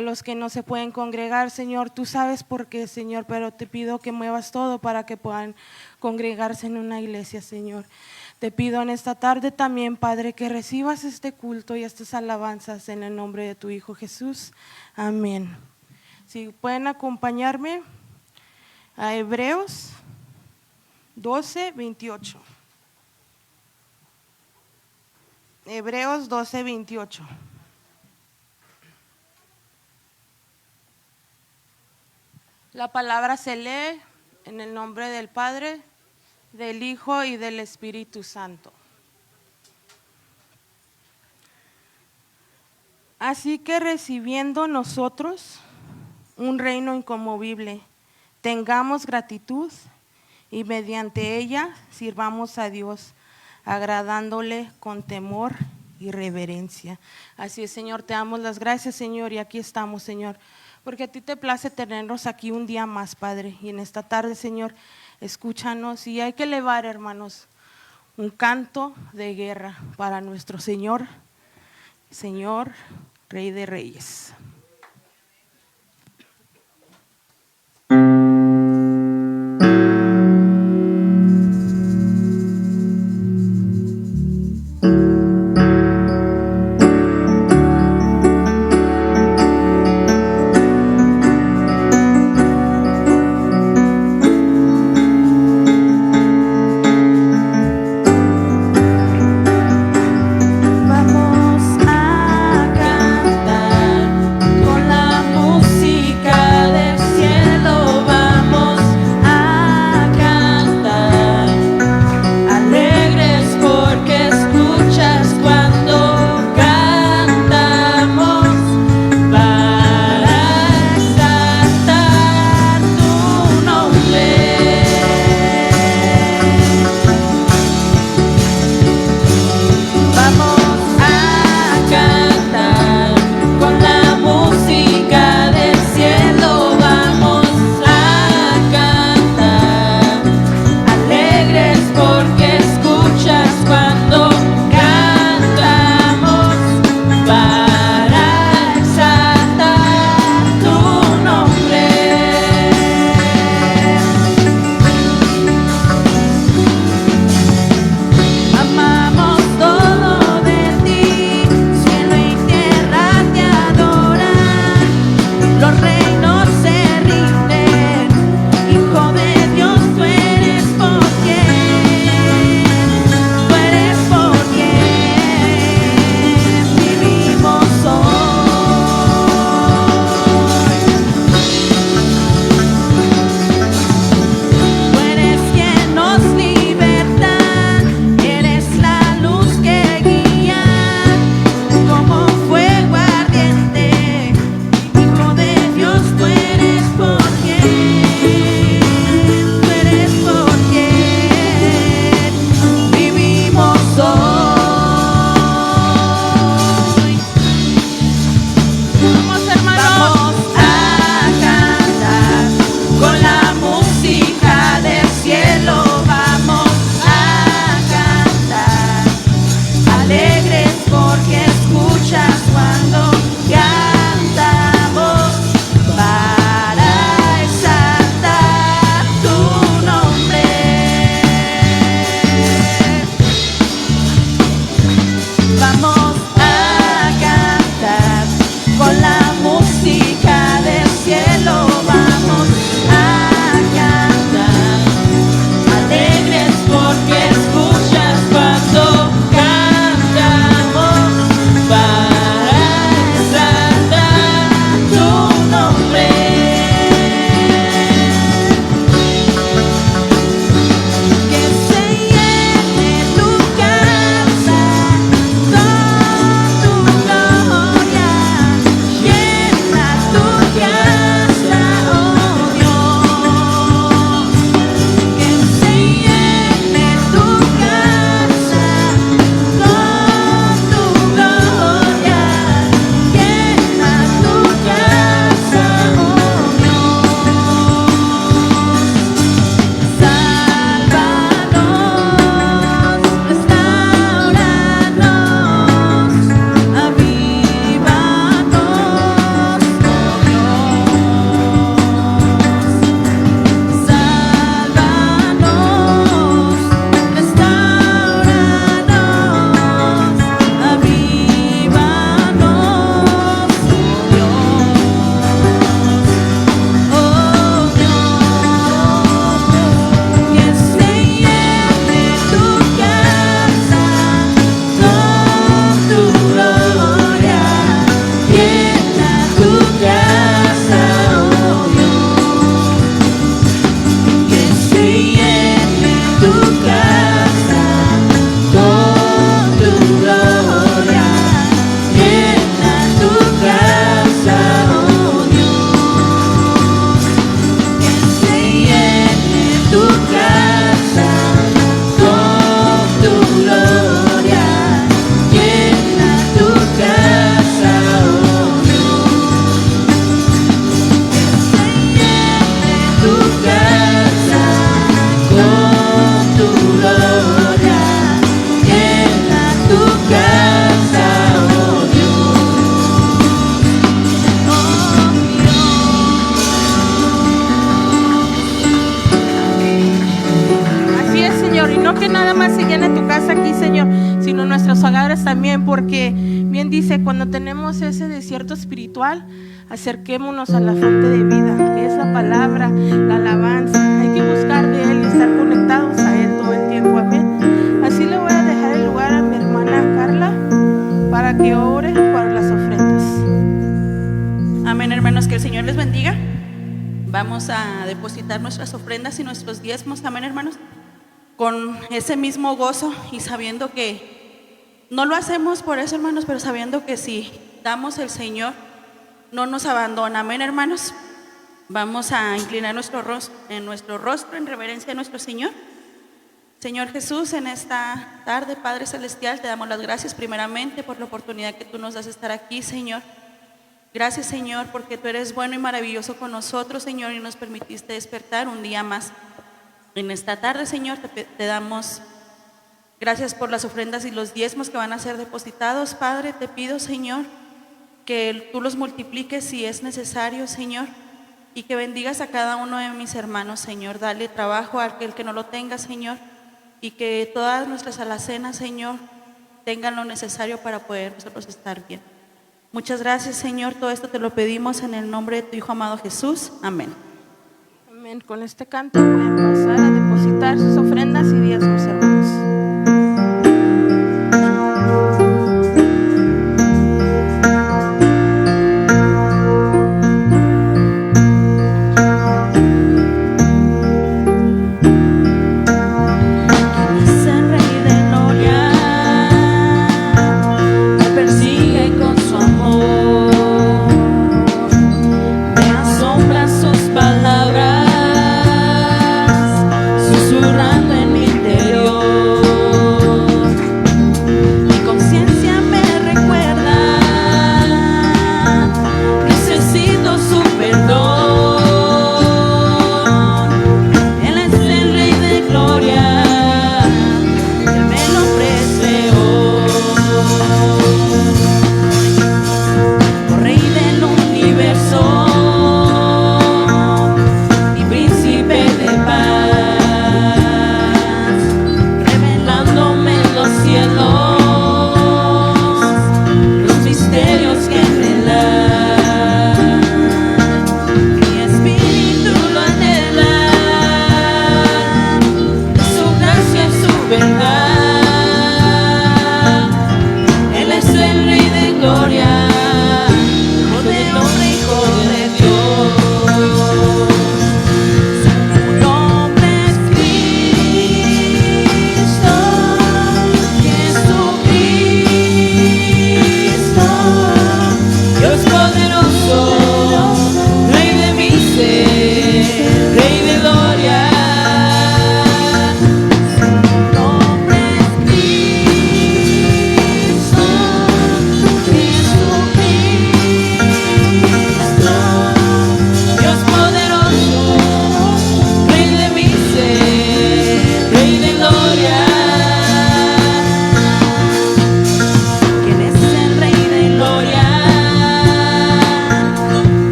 a los que no se pueden congregar, Señor, tú sabes por qué, Señor, pero te pido que muevas todo para que puedan congregarse en una iglesia, Señor. Te pido en esta tarde también, Padre, que recibas este culto y estas alabanzas en el nombre de tu Hijo Jesús. Amén. Si pueden acompañarme a Hebreos 12:28. Hebreos 12:28. La palabra se lee en el nombre del Padre, del Hijo y del Espíritu Santo. Así que recibiendo nosotros un reino inconmovible, tengamos gratitud y mediante ella sirvamos a Dios, agradándole con temor y reverencia. Así es, Señor, te damos las gracias, Señor, y aquí estamos, Señor, porque a ti te place tenernos aquí un día más, Padre, y en esta tarde, Señor, escúchanos y hay que elevar, hermanos, un canto de guerra para nuestro Señor, Señor, Rey de Reyes. Vamos a cantar también, porque bien dice, cuando tenemos ese desierto espiritual, acerquémonos a la fuente de vida, que es la palabra, la alabanza. Hay que buscar de Él y estar conectados a Él todo el tiempo, amén. Así le voy a dejar el lugar a mi hermana Carla para que ore por las ofrendas. Amén, hermanos, que el Señor les bendiga. Vamos a depositar nuestras ofrendas y nuestros diezmos, amén, hermanos, con ese mismo gozo y sabiendo que no lo hacemos por eso, hermanos, pero sabiendo que si damos, el Señor no nos abandona, amén, hermanos. Vamos a inclinar nuestro rostro en reverencia a nuestro Señor. Señor Jesús, en esta tarde, Padre Celestial, te damos las gracias primeramente por la oportunidad que tú nos das de estar aquí, Señor. Gracias, Señor, porque tú eres bueno y maravilloso con nosotros, Señor, y nos permitiste despertar un día más. En esta tarde, Señor, te damos gracias por las ofrendas y los diezmos que van a ser depositados. Padre, te pido, Señor, que tú los multipliques si es necesario, Señor, y que bendigas a cada uno de mis hermanos, Señor. Dale trabajo a aquel que no lo tenga, Señor, y que todas nuestras alacenas, Señor, tengan lo necesario para poder nosotros estar bien. Muchas gracias, Señor. Todo esto te lo pedimos en el nombre de tu Hijo amado Jesús. Amén. Amén. Con este canto pueden pasar a depositar sus ofrendas y diezmos, hermanos. Susurrando en mi interior.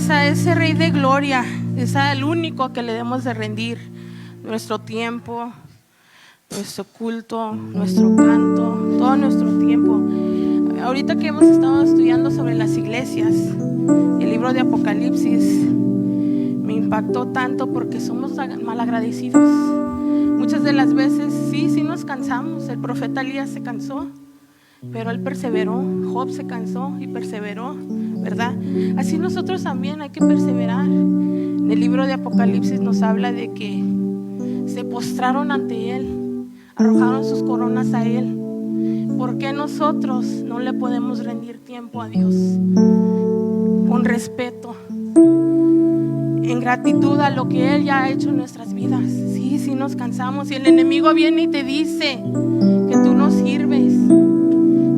pues a ese Rey de Gloria es al único que le debemos de rendir nuestro tiempo, nuestro culto, nuestro canto, todo nuestro tiempo. Ahorita que hemos estado estudiando sobre las iglesias, el libro de Apocalipsis me impactó tanto porque somos malagradecidos. Muchas de las veces sí nos cansamos. El profeta Elías se cansó, pero él perseveró. Job se cansó y perseveró, ¿verdad? Así nosotros también hay que perseverar. En el libro de Apocalipsis nos habla de que se postraron ante él, arrojaron sus coronas a él. ¿Por qué nosotros no le podemos rendir tiempo a Dios? Con respeto, en gratitud a lo que Él ya ha hecho en nuestras vidas. Sí nos cansamos y el enemigo viene y te dice que tú no sirves.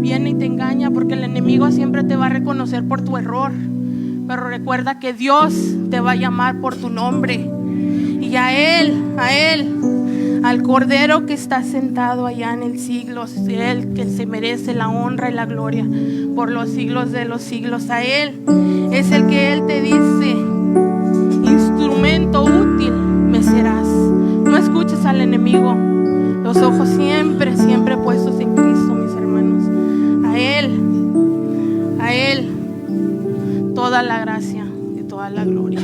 Viene y te engaña porque el enemigo siempre te va a reconocer por tu error. Pero recuerda que Dios te va a llamar por tu nombre. Y a Él, al Cordero que está sentado allá en el siglo, Él que se merece la honra y la gloria por los siglos de los siglos. A Él es el que Él te dice: instrumento útil me serás. No escuches al enemigo. Los ojos siempre puestos en Cristo, mis hermanos. A Él toda la gracia y toda la gloria.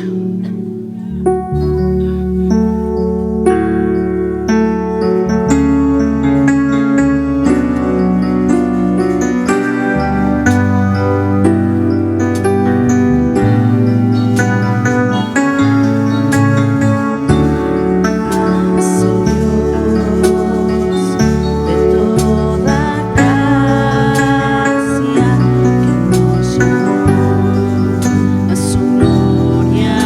A su gloria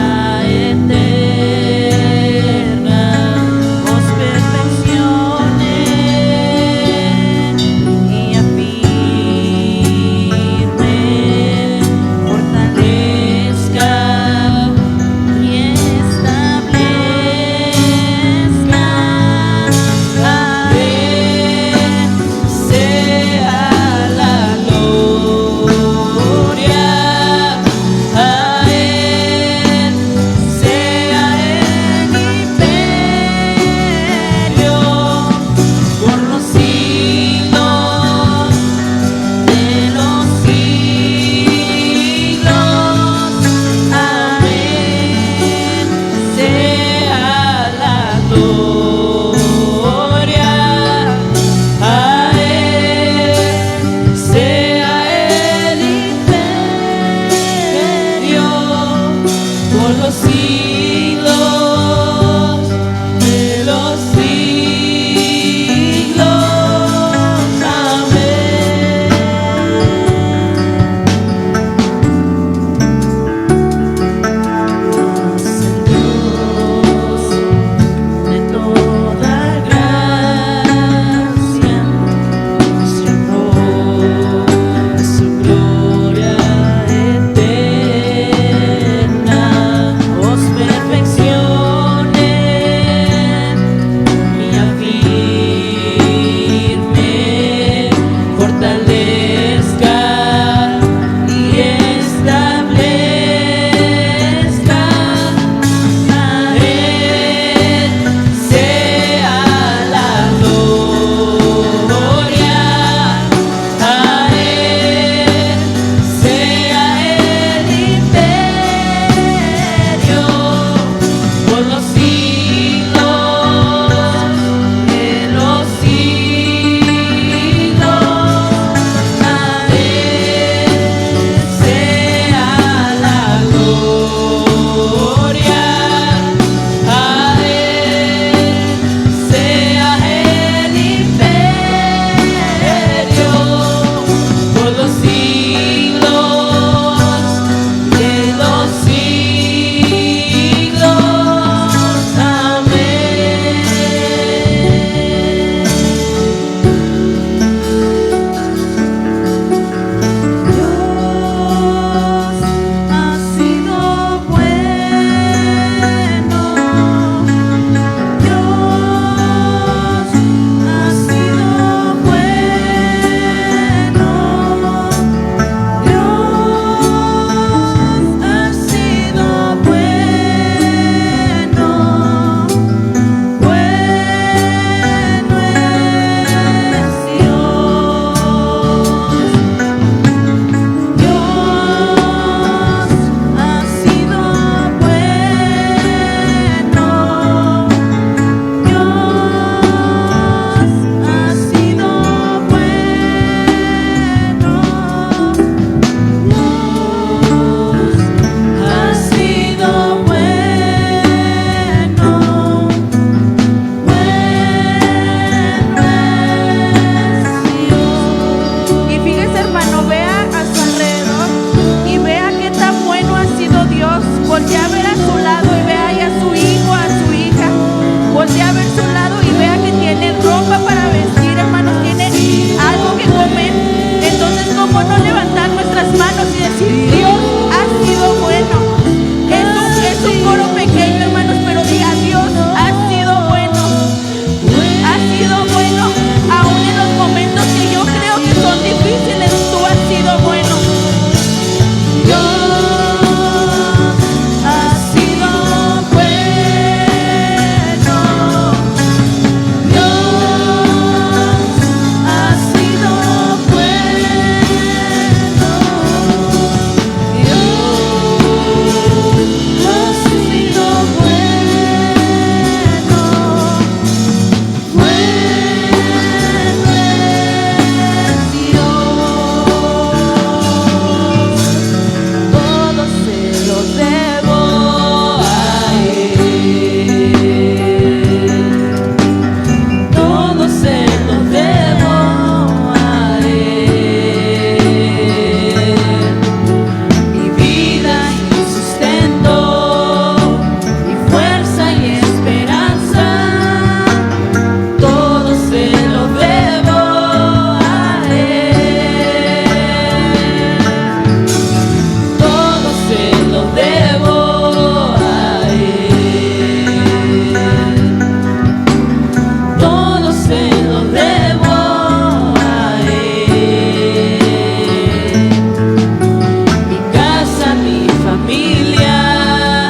familia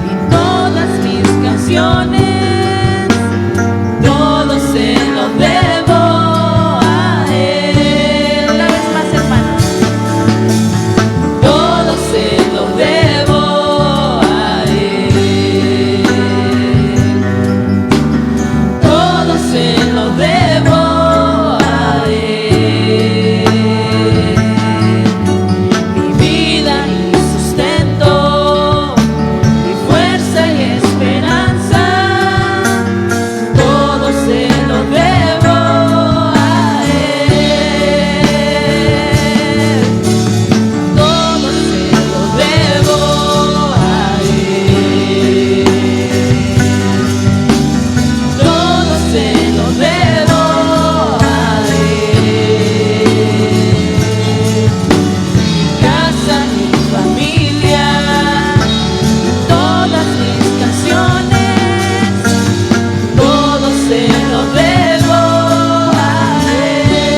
y todas mis canciones, todo se lo debo a Él. Una vez más, hermanos, todo se lo debo a Él, todo se lo debo a Él. Mi vida y sustento, mi fuerza y esperanza, todo se lo debo a Él, todo se lo debo a Él, todo se lo debo a Él. Mi casa, mi familia, todas mis canciones, todo se lo debo a Él.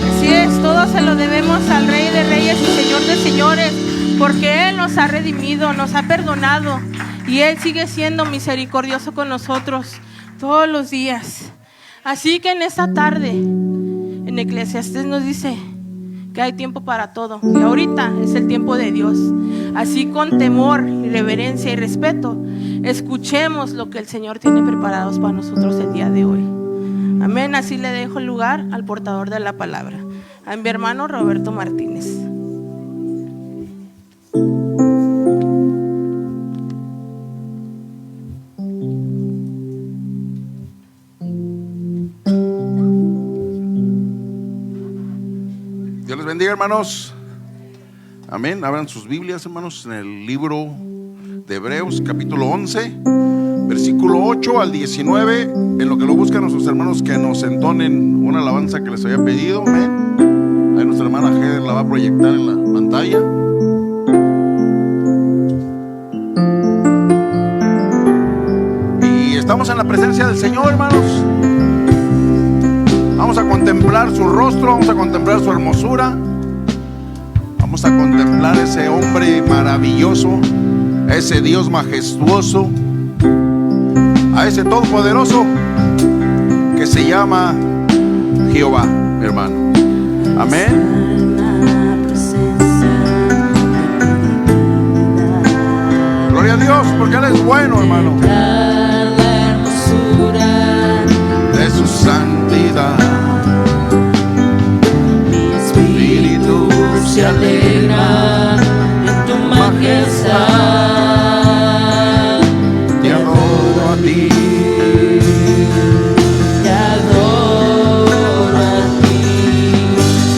Así es, todo se lo debemos al Rey de Reyes y Señor de Señores, porque Él nos ha redimido, nos ha perdonado y Él sigue siendo misericordioso con nosotros todos los días. Así que en esta tarde, en Eclesiastés nos dice que hay tiempo para todo y ahorita es el tiempo de Dios. Así con temor, reverencia y respeto, escuchemos lo que el Señor tiene preparados para nosotros el día de hoy. Amén. Así le dejo el lugar al portador de la palabra, a mi hermano Roberto Martínez. Dios les bendiga, hermanos. Amén. Abran sus Biblias, hermanos, en el libro de Hebreos, capítulo 11, versículo 8 al 19. En lo que lo buscan nuestros hermanos, que nos entonen una alabanza que les había pedido. Amén. Ahí nuestra hermana Heather la va a proyectar en la pantalla. Y estamos en la presencia del Señor, hermanos. Vamos a contemplar su rostro, vamos a contemplar su hermosura, vamos a contemplar ese hombre maravilloso, a ese Dios majestuoso, a ese todopoderoso que se llama Jehová, mi hermano. Amén. Gloria a Dios, porque Él es bueno, hermano. La hermosura De su santidad, mi espíritu se alegra en tu majestad. te adoro a ti. Te adoro a ti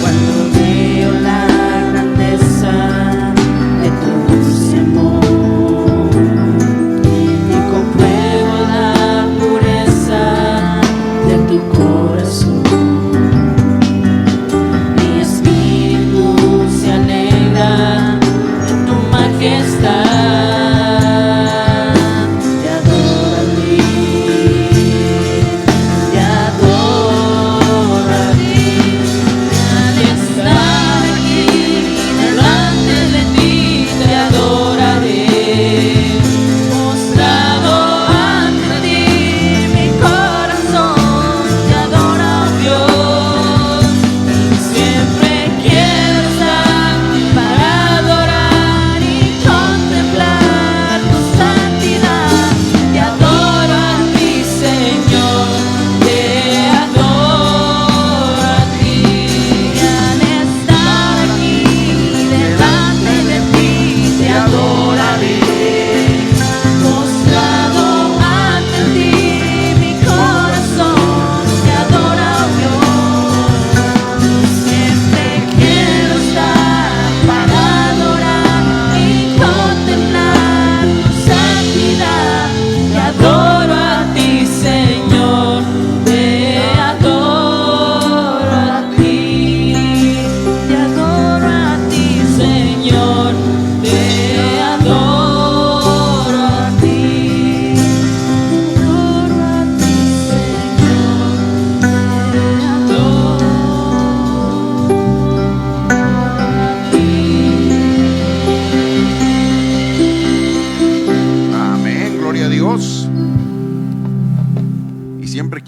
cuando veo la grandeza de tu dulce amor y compruebo la pureza de tu corazón. Mi espíritu se alegra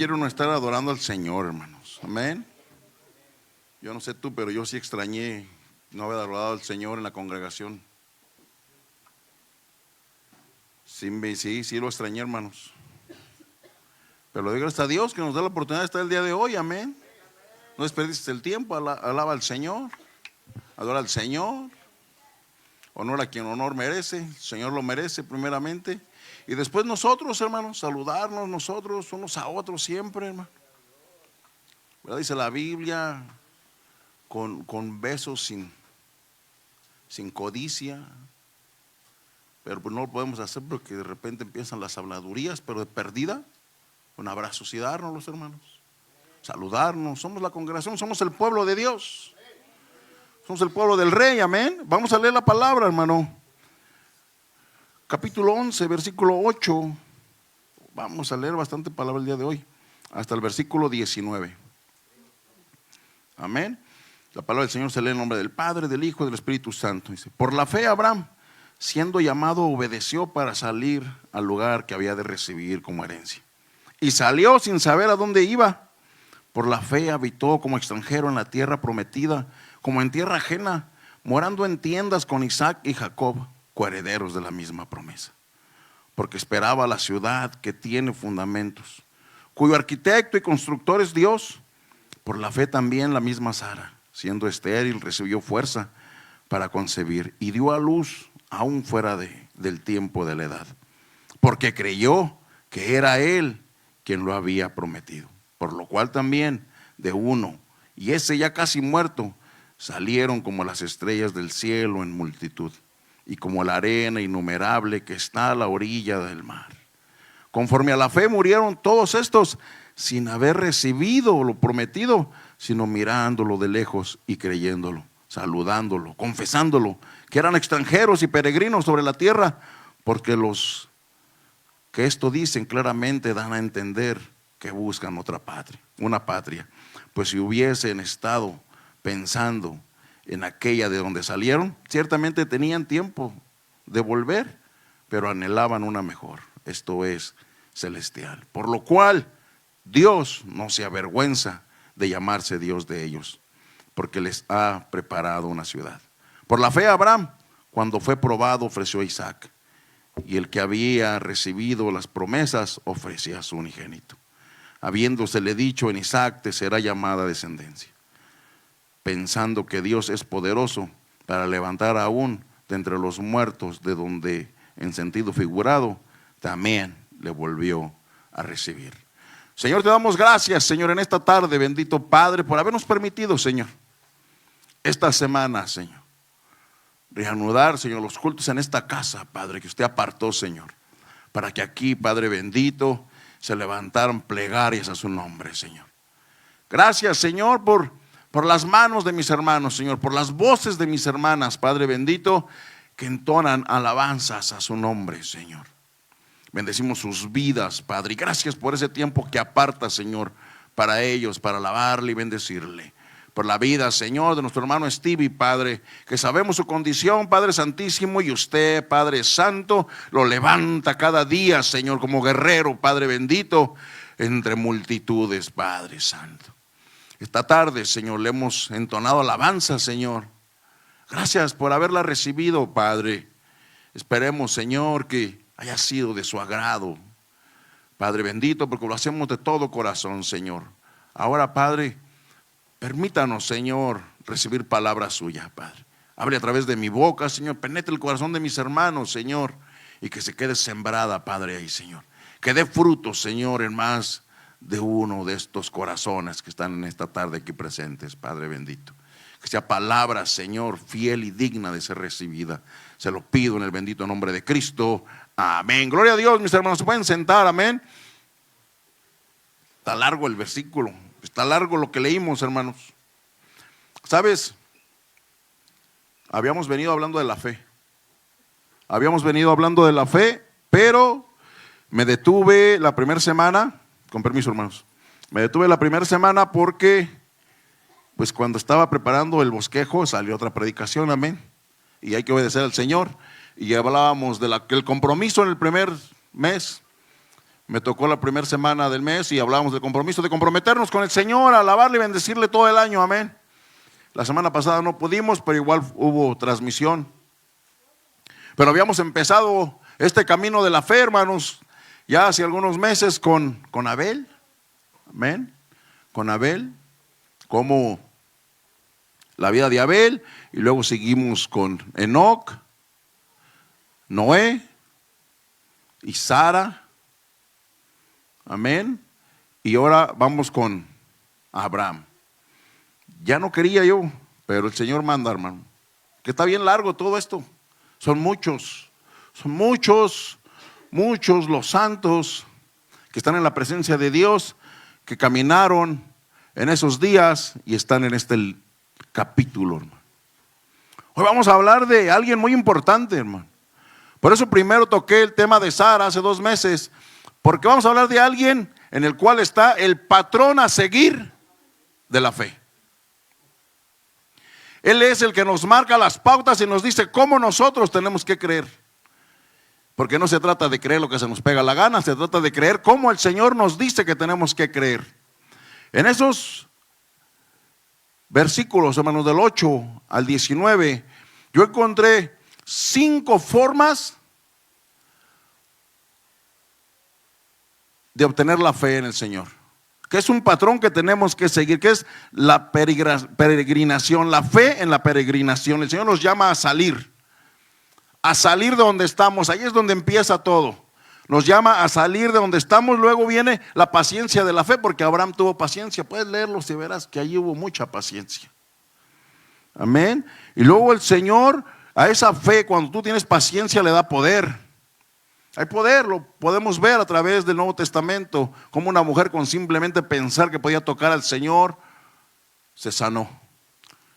quiere uno estar adorando al Señor, hermanos. Amén. Yo no sé tú, pero yo sí extrañé no haber adorado al Señor en la congregación. Sí lo extrañé, hermanos. Pero le doy gracias a Dios que nos da la oportunidad de estar el día de hoy. Amén. No desperdicies el tiempo, alaba al Señor, adora al Señor, honor a quien honor merece. El Señor lo merece primeramente. Y después nosotros, hermanos, saludarnos nosotros unos a otros siempre, hermano. ¿Verdad? Dice la Biblia, con besos sin codicia. Pero pues no lo podemos hacer porque de repente empiezan las habladurías, pero de perdida, un abrazo y darnos los hermanos. Saludarnos, somos la congregación, somos el pueblo de Dios. Somos el pueblo del Rey, amén. Vamos a leer la palabra, hermano. Capítulo 11, versículo 8. Vamos a leer bastante palabra el día de hoy, hasta el versículo 19. Amén. La palabra del Señor se lee en nombre del Padre, del Hijo y del Espíritu Santo. Dice: por la fe Abraham, siendo llamado, obedeció para salir al lugar que había de recibir como herencia. Y salió sin saber a dónde iba. Por la fe habitó como extranjero en la tierra prometida, como en tierra ajena, morando en tiendas con Isaac y Jacob, coherederos de la misma promesa. Porque esperaba la ciudad que tiene fundamentos, cuyo arquitecto y constructor es Dios. Por la fe también la misma Sara, siendo estéril, recibió fuerza para concebir y dio a luz aún fuera del tiempo de la edad, porque creyó que era Él quien lo había prometido. Por lo cual también de uno, y ese ya casi muerto, salieron como las estrellas del cielo en multitud, y como la arena innumerable que está a la orilla del mar. Conforme a la fe murieron todos estos sin haber recibido lo prometido, sino mirándolo de lejos y creyéndolo, saludándolo, confesándolo, que eran extranjeros y peregrinos sobre la tierra, porque los que esto dicen claramente dan a entender que buscan otra patria, una patria. Pues si hubiesen estado pensando en aquella de donde salieron, ciertamente tenían tiempo de volver, pero anhelaban una mejor, esto es, celestial. Por lo cual Dios no se avergüenza de llamarse Dios de ellos, porque les ha preparado una ciudad. Por la fe Abraham, cuando fue probado, ofreció a Isaac, y el que había recibido las promesas ofrecía a su unigénito, habiéndosele dicho: en Isaac te será llamada descendencia, pensando que Dios es poderoso para levantar aún de entre los muertos, de donde en sentido figurado también le volvió a recibir. Señor, te damos gracias, Señor, en esta tarde, bendito Padre, por habernos permitido, Señor, esta semana, Señor, reanudar, Señor, los cultos en esta casa, Padre, que usted apartó, Señor, para que aquí, Padre bendito, se levantaran plegarias a su nombre, Señor. Gracias, Señor, por las manos de mis hermanos, Señor, por las voces de mis hermanas, Padre bendito, que entonan alabanzas a su nombre, Señor. Bendecimos sus vidas, Padre, y gracias por ese tiempo que aparta, Señor, para ellos, para alabarle y bendecirle. Por la vida, Señor, de nuestro hermano Stevie, Padre, que sabemos su condición, Padre Santísimo, y usted, Padre Santo, lo levanta cada día, Señor, como guerrero, Padre bendito, entre multitudes, Padre Santo. Esta tarde, Señor, le hemos entonado alabanza, Señor. Gracias por haberla recibido, Padre. Esperemos, Señor, que haya sido de su agrado, Padre bendito, porque lo hacemos de todo corazón, Señor. Ahora, Padre, permítanos, Señor, recibir palabra suya, Padre. Hable a través de mi boca, Señor, penetre el corazón de mis hermanos, Señor, y que se quede sembrada, Padre, ahí, Señor. Que dé fruto, Señor, en más de uno de estos corazones que están en esta tarde aquí presentes, Padre bendito. Que sea palabra, Señor, fiel y digna de ser recibida. Se lo pido en el bendito nombre de Cristo. Amén. Gloria a Dios, mis hermanos. Se pueden sentar, amén. Está largo el versículo. Está largo lo que leímos, hermanos. ¿Sabes? Habíamos venido hablando de la fe. Pero me detuve la primera semana. Con permiso, hermanos. Me detuve la primera semana porque, pues cuando estaba preparando el bosquejo, salió otra predicación, amén. Y hay que obedecer al Señor. Y hablábamos de el compromiso en el primer mes. Me tocó la primera semana del mes y hablábamos del compromiso de comprometernos con el Señor, a alabarle y bendecirle todo el año, amén. La semana pasada no pudimos, pero igual hubo transmisión. Pero habíamos empezado este camino de la fe, hermanos, ya hace algunos meses con Abel, amén, con Abel, como la vida de Abel, y luego seguimos con Enoc, Noé y Sara. Amén. Y ahora vamos con Abraham. Ya no quería yo, pero el Señor manda, hermano. Que está bien largo todo esto. Son muchos los santos que están en la presencia de Dios, que caminaron en esos días y están en este capítulo, hermano. Hoy vamos a hablar de alguien muy importante, hermano. Por eso primero toqué el tema de Sara hace 2 meses. Porque vamos a hablar de alguien en el cual está el patrón a seguir de la fe. Él es el que nos marca las pautas y nos dice cómo nosotros tenemos que creer. Porque no se trata de creer lo que se nos pega la gana, se trata de creer cómo el Señor nos dice que tenemos que creer. En esos versículos, hermanos, del 8 al 19, yo encontré 5 formas de obtener la fe en el Señor, que es un patrón que tenemos que seguir, que es la peregrinación, la fe en la peregrinación. El Señor nos llama a salir de donde estamos. Ahí es donde empieza todo. Nos llama a salir de donde estamos. Luego viene la paciencia de la fe, porque Abraham tuvo paciencia. Puedes leerlo si verás que allí hubo mucha paciencia. Amén. Y luego el Señor a esa fe, cuando tú tienes paciencia, le da poder. Hay poder, lo podemos ver a través del Nuevo Testamento, como una mujer con simplemente pensar que podía tocar al Señor, se sanó.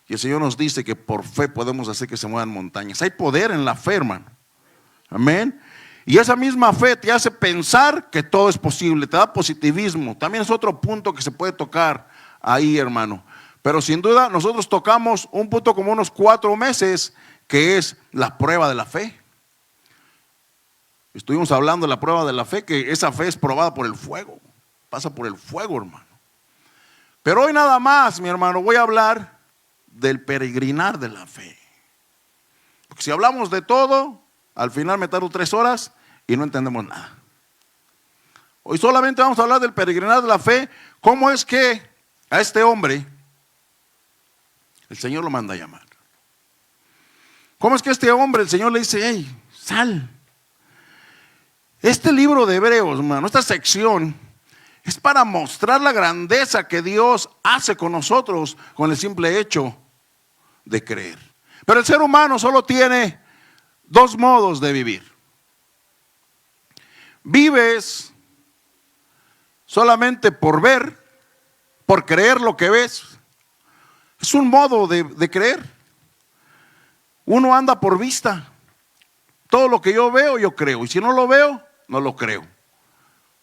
Y el Señor nos dice que por fe podemos hacer que se muevan montañas. Hay poder en la fe, hermano. Amén. Y esa misma fe te hace pensar que todo es posible, te da positivismo. También es otro punto que se puede tocar ahí, hermano. Pero sin duda nosotros tocamos un punto como unos 4 meses, que es la prueba de la fe. Estuvimos hablando de la prueba de la fe, que esa fe es probada por el fuego, pasa por el fuego, hermano. Pero hoy nada más, mi hermano, voy a hablar del peregrinar de la fe. Porque si hablamos de todo, al final me tardo 3 horas y no entendemos nada. Hoy solamente vamos a hablar del peregrinar de la fe. ¿Cómo es que a este hombre el Señor lo manda a llamar? ¿Cómo es que a este hombre el Señor le dice, hey, sal? Este libro de Hebreos, hermano, esta sección es para mostrar la grandeza que Dios hace con nosotros con el simple hecho de creer. Pero el ser humano solo tiene 2 modos de vivir. Vives solamente por ver, por creer lo que ves. Es un modo de creer. Uno anda por vista. Todo lo que yo veo, yo creo. Y si no lo veo, no lo creo.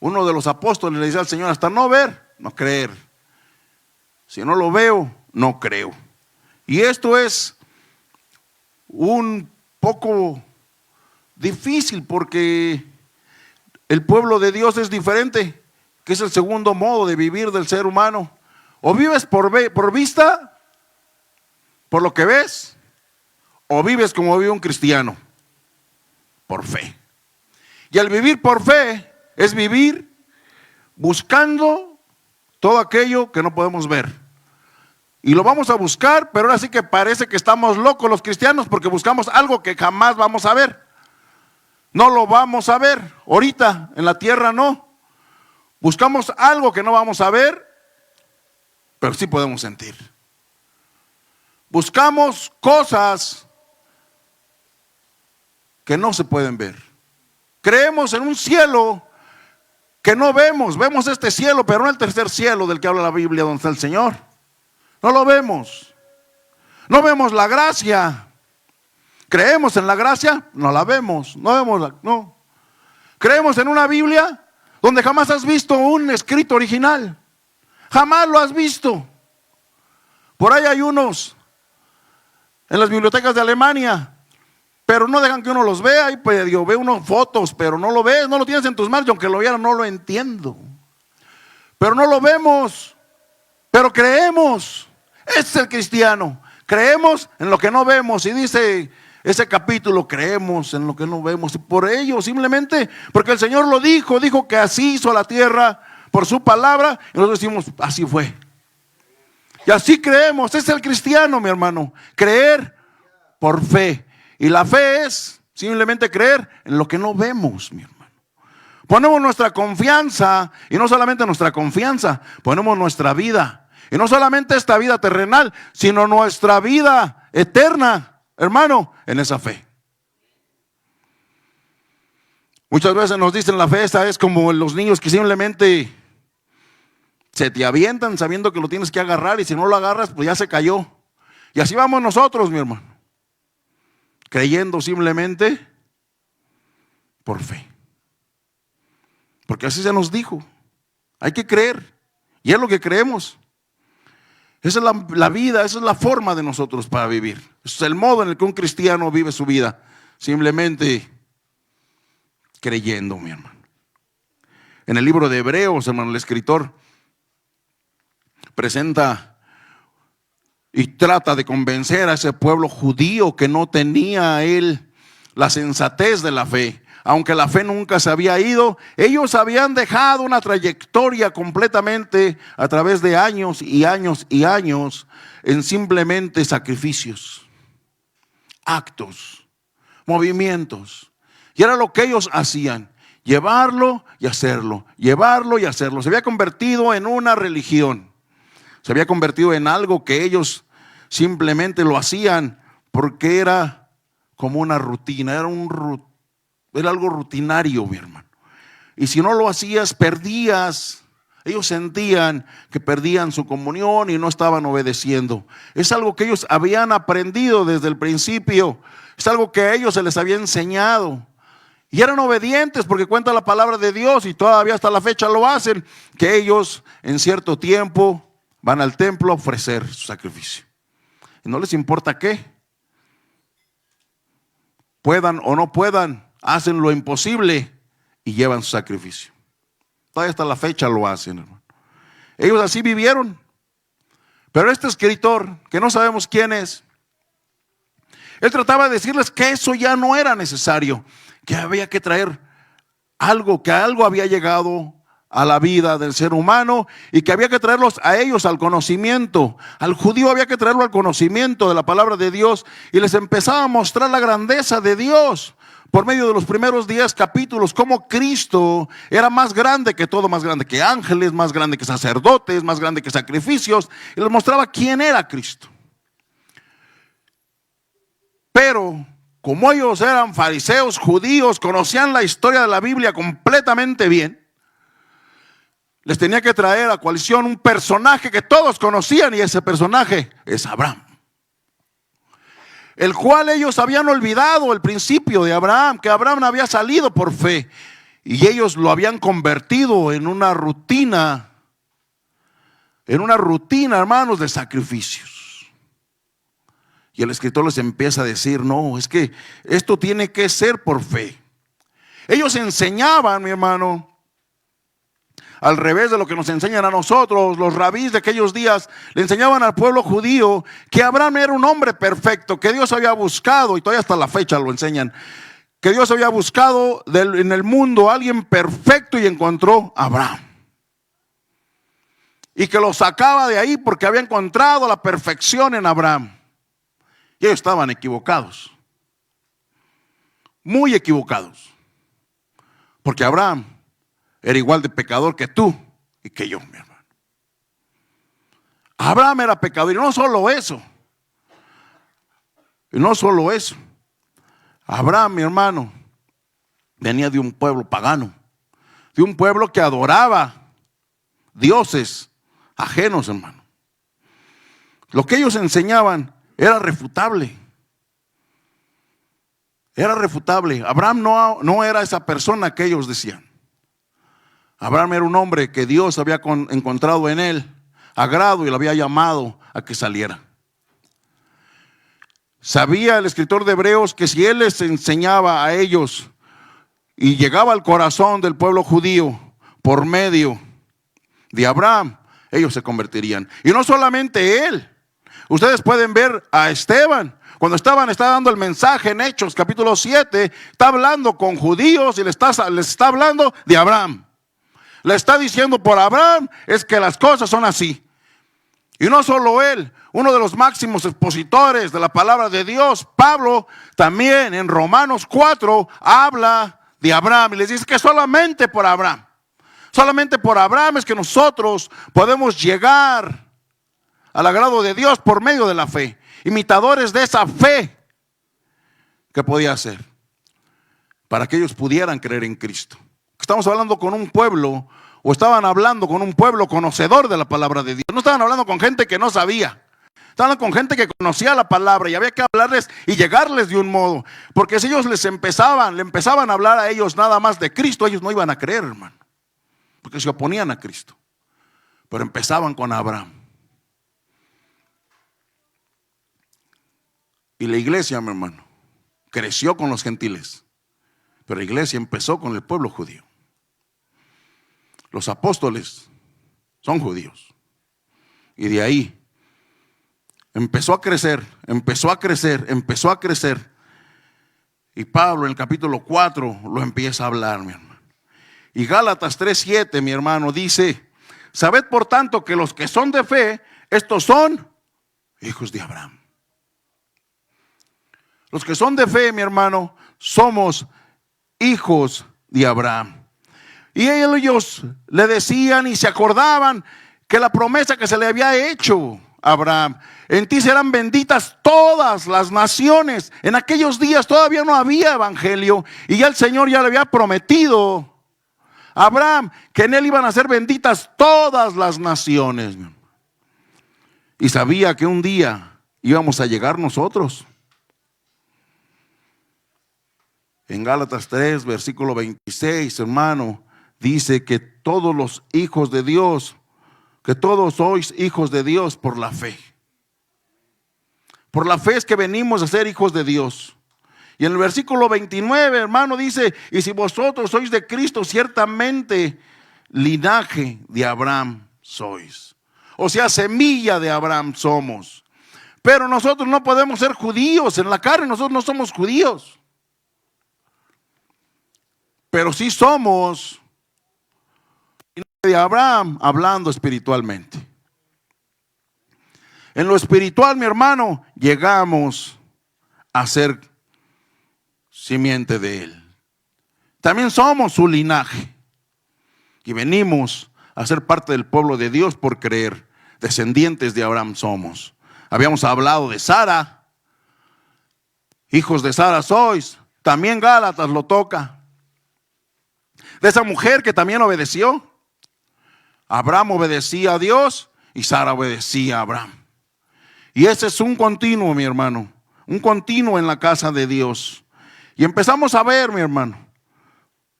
Uno de los apóstoles le dice al Señor, hasta no ver, no creer. Si no lo veo, no creo. Y esto es un poco difícil, porque el pueblo de Dios es diferente, que es el segundo modo de vivir del ser humano. O vives por vista, por lo que ves, o vives como vive un cristiano, por fe. Y al vivir por fe es vivir buscando todo aquello que no podemos ver. Y lo vamos a buscar, pero ahora sí que parece que estamos locos los cristianos, porque buscamos algo que jamás vamos a ver. No lo vamos a ver, ahorita en la tierra no. Buscamos algo que no vamos a ver, pero sí podemos sentir. Buscamos cosas que no se pueden ver. Creemos en un cielo que no vemos. Vemos este cielo, pero no el tercer cielo del que habla la Biblia, donde está el Señor. No lo vemos. No vemos la gracia. ¿Creemos en la gracia? No la vemos. No. ¿Creemos en una Biblia donde jamás has visto un escrito original? Jamás lo has visto. Por ahí hay unos en las bibliotecas de Alemania pero no dejan que uno los vea. Y pues yo veo unas fotos, pero no lo ves, no lo tienes en tus manos. Y aunque lo viera, no lo entiendo. Pero no lo vemos, pero creemos. Ese es el cristiano. Creemos en lo que no vemos. Y dice ese capítulo, creemos en lo que no vemos. Y por ello, simplemente porque el Señor lo dijo, dijo que así hizo la tierra por su palabra. Y nosotros decimos, así fue. Y así creemos. Ese es el cristiano, mi hermano. Creer por fe. Y la fe es simplemente creer en lo que no vemos, mi hermano. Ponemos nuestra confianza, y no solamente nuestra confianza, ponemos nuestra vida. Y no solamente esta vida terrenal, sino nuestra vida eterna, hermano, en esa fe. Muchas veces nos dicen la fe esta es como los niños que simplemente se te avientan sabiendo que lo tienes que agarrar, y si no lo agarras, pues ya se cayó. Y así vamos nosotros, mi hermano, creyendo simplemente por fe. Porque así se nos dijo. Hay que creer. Y es lo que creemos. Esa es la vida, esa es la forma de nosotros para vivir. Ese es el modo en el que un cristiano vive su vida. Simplemente creyendo, mi hermano. En el libro de Hebreos, hermano, el escritor presenta y trata de convencer a ese pueblo judío que no tenía él la sensatez de la fe. Aunque la fe nunca se había ido, ellos habían dejado una trayectoria completamente a través de años y años y años en simplemente sacrificios, actos, movimientos. Y era lo que ellos hacían, llevarlo y hacerlo, llevarlo y hacerlo. Se había convertido en una religión, se había convertido en algo que ellos simplemente lo hacían porque era como una rutina, era algo rutinario, mi hermano. Y si no lo hacías, perdías. Ellos sentían que perdían su comunión y no estaban obedeciendo. Es algo que ellos habían aprendido desde el principio. Es algo que a ellos se les había enseñado. Y eran obedientes porque cuenta la palabra de Dios, y todavía hasta la fecha lo hacen, que ellos en cierto tiempo van al templo a ofrecer su sacrificio. Y no les importa qué. Puedan o no puedan, hacen lo imposible y llevan su sacrificio. Todavía hasta la fecha lo hacen, hermano. Ellos así vivieron. Pero este escritor, que no sabemos quién es, él trataba de decirles que eso ya no era necesario, que había que traer algo, que algo había llegado a la vida del ser humano y que había que traerlos a ellos al conocimiento. Al judío había que traerlo al conocimiento de la palabra de Dios, y les empezaba a mostrar la grandeza de Dios por medio de los primeros 10 capítulos, cómo Cristo era más grande que todo, más grande que ángeles, más grande que sacerdotes, más grande que sacrificios, y les mostraba quién era Cristo. Pero como ellos eran fariseos, judíos, conocían la historia de la Biblia completamente bien, les tenía que traer a coalición un personaje que todos conocían, y ese personaje es Abraham, el cual ellos habían olvidado el principio de Abraham, que Abraham había salido por fe, y ellos lo habían convertido en una rutina, hermanos, de sacrificios. Y el escritor les empieza a decir, no, es que esto tiene que ser por fe. Ellos enseñaban, mi hermano, al revés de lo que nos enseñan a nosotros. Los rabís de aquellos días le enseñaban al pueblo judío que Abraham era un hombre perfecto, que Dios había buscado, y todavía hasta la fecha lo enseñan, que Dios había buscado en el mundo a alguien perfecto, y encontró a Abraham, y que lo sacaba de ahí porque había encontrado la perfección en Abraham. Y ellos estaban equivocados, muy equivocados, porque Abraham era igual de pecador que tú y que yo, mi hermano. Abraham era pecador, y no solo eso. Abraham, mi hermano, venía de un pueblo pagano, de un pueblo que adoraba dioses ajenos, hermano. Lo que ellos enseñaban era refutable. Era refutable. Abraham no era esa persona que ellos decían. Abraham era un hombre que Dios había encontrado en él agrado, y lo había llamado a que saliera. Sabía el escritor de Hebreos que si él les enseñaba a ellos y llegaba al corazón del pueblo judío por medio de Abraham, ellos se convertirían. Y no solamente él. Ustedes pueden ver a Esteban. Cuando Esteban está dando el mensaje en Hechos capítulo 7, está hablando con judíos y les está hablando de Abraham. Le está diciendo por Abraham es que las cosas son así. Y no solo él, uno de los máximos expositores de la palabra de Dios, Pablo, también en Romanos 4 habla de Abraham y les dice que solamente por Abraham es que nosotros podemos llegar al agrado de Dios por medio de la fe, imitadores de esa fe que podía hacer para que ellos pudieran creer en Cristo. Estamos hablando con un pueblo, o estaban hablando con un pueblo conocedor de la palabra de Dios. No estaban hablando con gente que no sabía. Estaban hablando con gente que conocía la palabra y había que hablarles y llegarles de un modo. Porque si ellos le empezaban a hablar a ellos nada más de Cristo, ellos no iban a creer, hermano. Porque se oponían a Cristo. Pero empezaban con Abraham. Y la iglesia, mi hermano, creció con los gentiles. Pero la iglesia empezó con el pueblo judío. Los apóstoles son judíos. Y de ahí empezó a crecer. Y Pablo en el capítulo 4 lo empieza a hablar, mi hermano. Y Gálatas 3:7, mi hermano, dice: sabed por tanto que los que son de fe, estos son hijos de Abraham. Los que son de fe, mi hermano, somos hijos de Abraham. Y ellos le decían y se acordaban que la promesa que se le había hecho a Abraham: en ti serán benditas todas las naciones. En aquellos días todavía no había evangelio y ya el Señor ya le había prometido a Abraham que en él iban a ser benditas todas las naciones. Y sabía que un día íbamos a llegar nosotros. En Gálatas 3, versículo 26, hermano, dice que todos los hijos de Dios, que todos sois hijos de Dios por la fe. Por la fe es que venimos a ser hijos de Dios. Y en el versículo 29, hermano, dice: y si vosotros sois de Cristo, ciertamente linaje de Abraham sois. O sea, semilla de Abraham somos. Pero nosotros no podemos ser judíos en la carne, nosotros no somos judíos. Pero sí somos de Abraham, hablando espiritualmente. En lo espiritual, mi hermano, llegamos a ser simiente de él. También somos su linaje. Y venimos a ser parte del pueblo de Dios por creer. Descendientes de Abraham somos. Habíamos hablado de Sara. Hijos de Sara sois. También Gálatas lo toca. De esa mujer que también obedeció. Abraham obedecía a Dios y Sara obedecía a Abraham. Y ese es un continuo, mi hermano. Un continuo en la casa de Dios. Y empezamos a ver, mi hermano.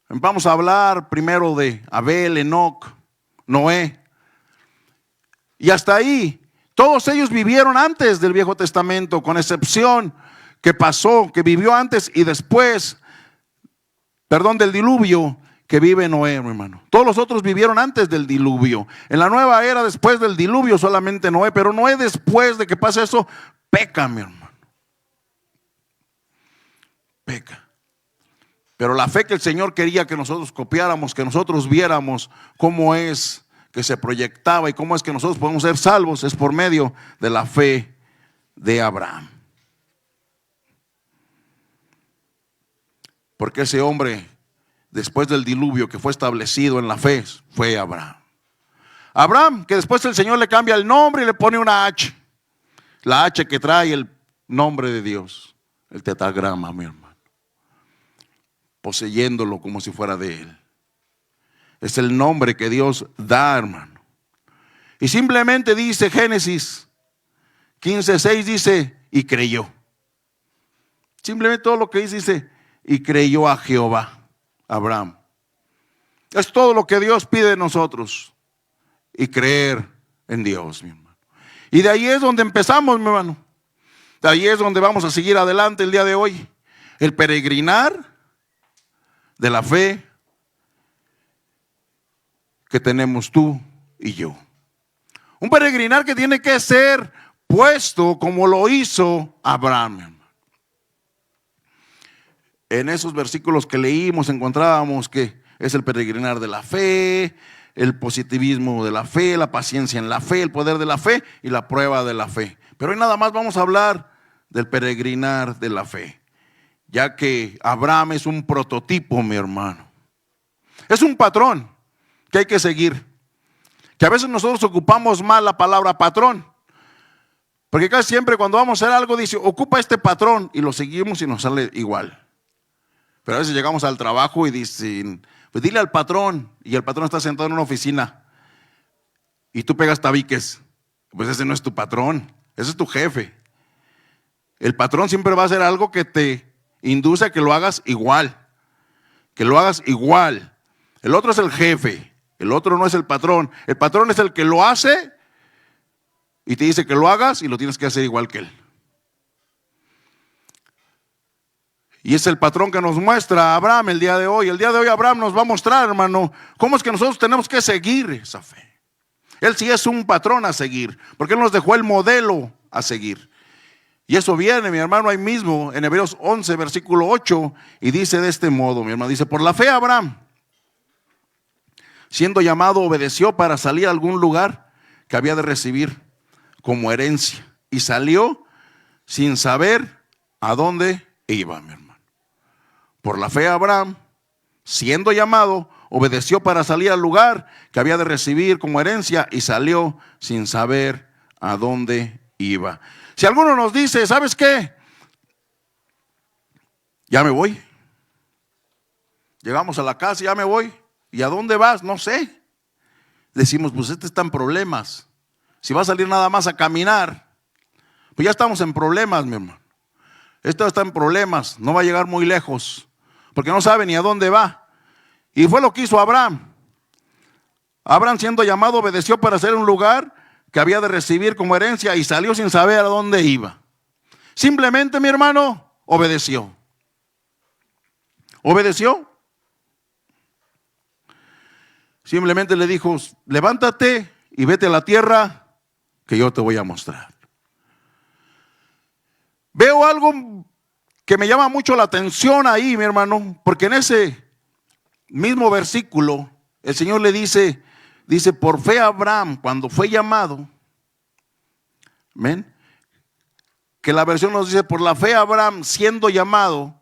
Vamos a hablar primero de Abel, Enoc, Noé. Y hasta ahí, todos ellos vivieron antes del Viejo Testamento, con excepción que pasó, que vivió antes y después, del diluvio que vive Noé, mi hermano. Todos los otros vivieron antes del diluvio. En la nueva era, después del diluvio, solamente Noé. Pero Noé, después de que pase eso, peca, mi hermano. Peca. Pero la fe que el Señor quería que nosotros copiáramos, que nosotros viéramos cómo es que se proyectaba y cómo es que nosotros podemos ser salvos, es por medio de la fe de Abraham. Porque ese hombre, después del diluvio que fue establecido en la fe, fue Abraham. Abraham, que después el Señor le cambia el nombre y le pone una H. La H que trae el nombre de Dios, el tetragrama, mi hermano. Poseyéndolo como si fuera de él. Es el nombre que Dios da, hermano. Y simplemente dice Génesis 15:6, dice, y creyó. Simplemente todo lo que dice, y creyó a Jehová, Abraham. Es todo lo que Dios pide de nosotros. Y creer en Dios, mi hermano. Y de ahí es donde empezamos, mi hermano. Ahí es donde vamos a seguir adelante el día de hoy. El peregrinar de la fe que tenemos tú y yo. Un peregrinar que tiene que ser puesto como lo hizo Abraham. En esos versículos que leímos encontrábamos que es el peregrinar de la fe, el positivismo de la fe, la paciencia en la fe, el poder de la fe y la prueba de la fe. Pero hoy nada más vamos a hablar del peregrinar de la fe, ya que Abraham es un prototipo, mi hermano. Es un patrón que hay que seguir. Que a veces nosotros ocupamos mal la palabra patrón, porque casi siempre cuando vamos a hacer algo dice, ocupa este patrón, y lo seguimos y nos sale igual. Pero a veces llegamos al trabajo y dicen, pues dile al patrón, y el patrón está sentado en una oficina y tú pegas tabiques. Pues ese no es tu patrón, ese es tu jefe. El patrón siempre va a hacer algo que te induce a que lo hagas igual, que lo hagas igual. El otro es el jefe, el otro no es el patrón. El patrón es el que lo hace y te dice que lo hagas y lo tienes que hacer igual que él. Y es el patrón que nos muestra Abraham el día de hoy. El día de hoy Abraham nos va a mostrar, hermano, cómo es que nosotros tenemos que seguir esa fe. Él sí es un patrón a seguir, porque él nos dejó el modelo a seguir. Y eso viene, mi hermano, ahí mismo en Hebreos 11, versículo 8, y dice de este modo, mi hermano, dice, por la fe Abraham, siendo llamado, obedeció para salir a algún lugar que había de recibir como herencia, y salió sin saber a dónde iba, mi hermano. Por la fe Abraham, siendo llamado, obedeció para salir al lugar que había de recibir como herencia, y salió sin saber a dónde iba. Si alguno nos dice, ¿sabes qué? Ya me voy. Llegamos a la casa, ya me voy. ¿Y a dónde vas? No sé. Decimos, pues este está en problemas. Si va a salir nada más a caminar, pues ya estamos en problemas, mi hermano. Esto está en problemas, no va a llegar muy lejos, porque no sabe ni a dónde va. Y fue lo que hizo Abraham. Abraham, siendo llamado, obedeció para hacer un lugar que había de recibir como herencia, y salió sin saber a dónde iba. Simplemente, mi hermano, obedeció. Obedeció. Simplemente le dijo, levántate y vete a la tierra que yo te voy a mostrar. Veo algo que me llama mucho la atención ahí, mi hermano, porque en ese mismo versículo el Señor le dice, por fe Abraham, cuando fue llamado, ¿ven? Que la versión nos dice, por la fe Abraham, siendo llamado,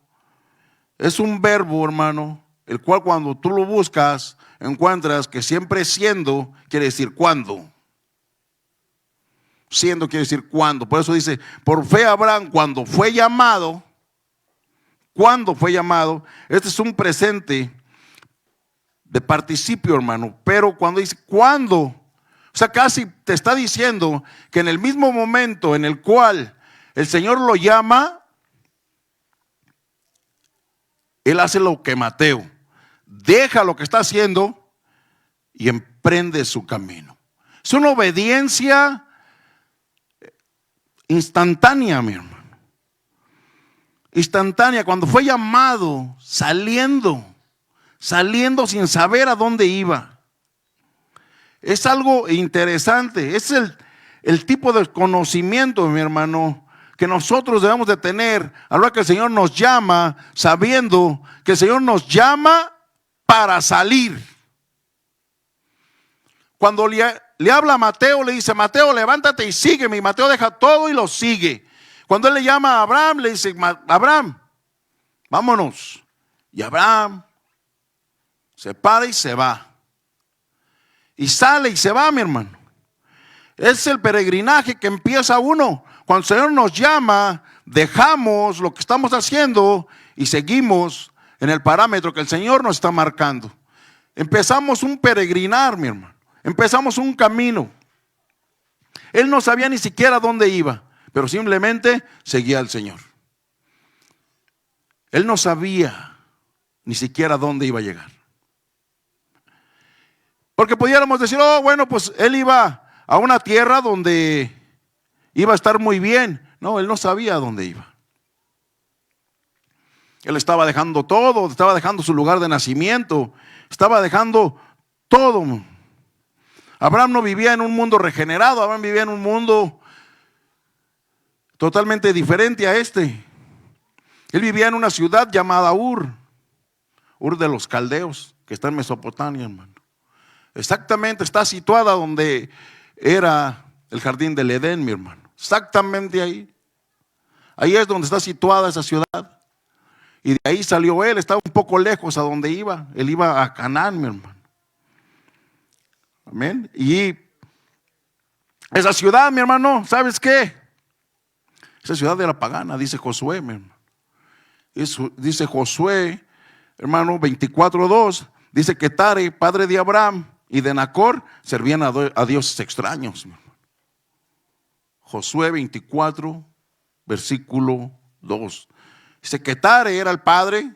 es un verbo, hermano, el cual cuando tú lo buscas, encuentras que siempre siendo quiere decir cuándo. Siendo quiere decir cuándo. Por eso dice, por fe Abraham, cuando fue llamado, este es un presente de participio, hermano, pero cuando dice cuándo, o sea, casi te está diciendo que en el mismo momento en el cual el Señor lo llama, él hace lo que Mateo, deja lo que está haciendo y emprende su camino. Es una obediencia instantánea, mi hermano. Instantánea. Cuando fue llamado, saliendo sin saber a dónde iba. Es algo interesante. Es el tipo de conocimiento, mi hermano, que nosotros debemos de tener a la hora que el Señor nos llama, sabiendo que el Señor nos llama para salir. Cuando le habla a Mateo, le dice, Mateo, levántate y sígueme. Y Mateo deja todo y lo sigue. Cuando él le llama a Abraham, le dice, Abraham, vámonos. Y Abraham se para y se va. Y sale y se va, mi hermano. Es el peregrinaje que empieza uno. Cuando el Señor nos llama, dejamos lo que estamos haciendo y seguimos en el parámetro que el Señor nos está marcando. Empezamos un peregrinar, mi hermano. Empezamos un camino. Él no sabía ni siquiera dónde iba, pero simplemente seguía al Señor. Él no sabía ni siquiera dónde iba a llegar. Porque pudiéramos decir, oh, bueno, pues él iba a una tierra donde iba a estar muy bien. No, él no sabía a dónde iba. Él estaba dejando todo, estaba dejando su lugar de nacimiento, estaba dejando todo. Abraham no vivía en un mundo regenerado, Abraham vivía en un mundo totalmente diferente a este. Él vivía en una ciudad llamada Ur de los caldeos, que está en Mesopotamia, hermano. Exactamente, está situada donde era el jardín del Edén, mi hermano. Exactamente ahí. Ahí es donde está situada esa ciudad. Y de ahí salió él, estaba un poco lejos a donde iba. Él iba a Canaán, mi hermano. Amén. Y esa ciudad, mi hermano, ¿sabes qué? Esa ciudad era pagana, dice Josué, mi hermano. Dice Josué, hermano, 24:2, dice que Tare, padre de Abraham y de Nacor, servían a dioses extraños, mi hermano. Josué 24, versículo 2. Dice que Tare era el padre,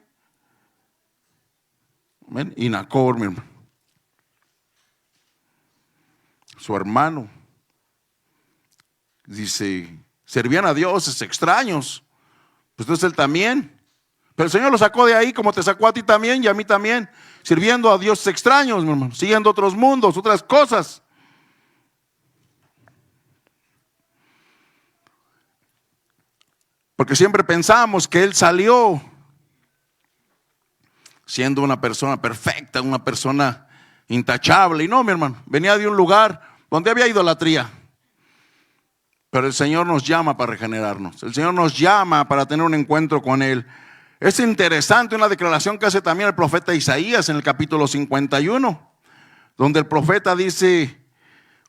amén, y Nacor, mi hermano, su hermano. Dice, servían a dioses extraños. Pues entonces él también. Pero el Señor lo sacó de ahí como te sacó a ti también y a mí también, sirviendo a dioses extraños, mi hermano, siguiendo otros mundos, otras cosas. Porque siempre pensamos que él salió siendo una persona perfecta, una persona intachable. Y no, mi hermano, venía de un lugar donde había idolatría. Pero el Señor nos llama para regenerarnos. El Señor nos llama para tener un encuentro con Él. Es interesante una declaración que hace también el profeta Isaías en el capítulo 51, donde el profeta dice: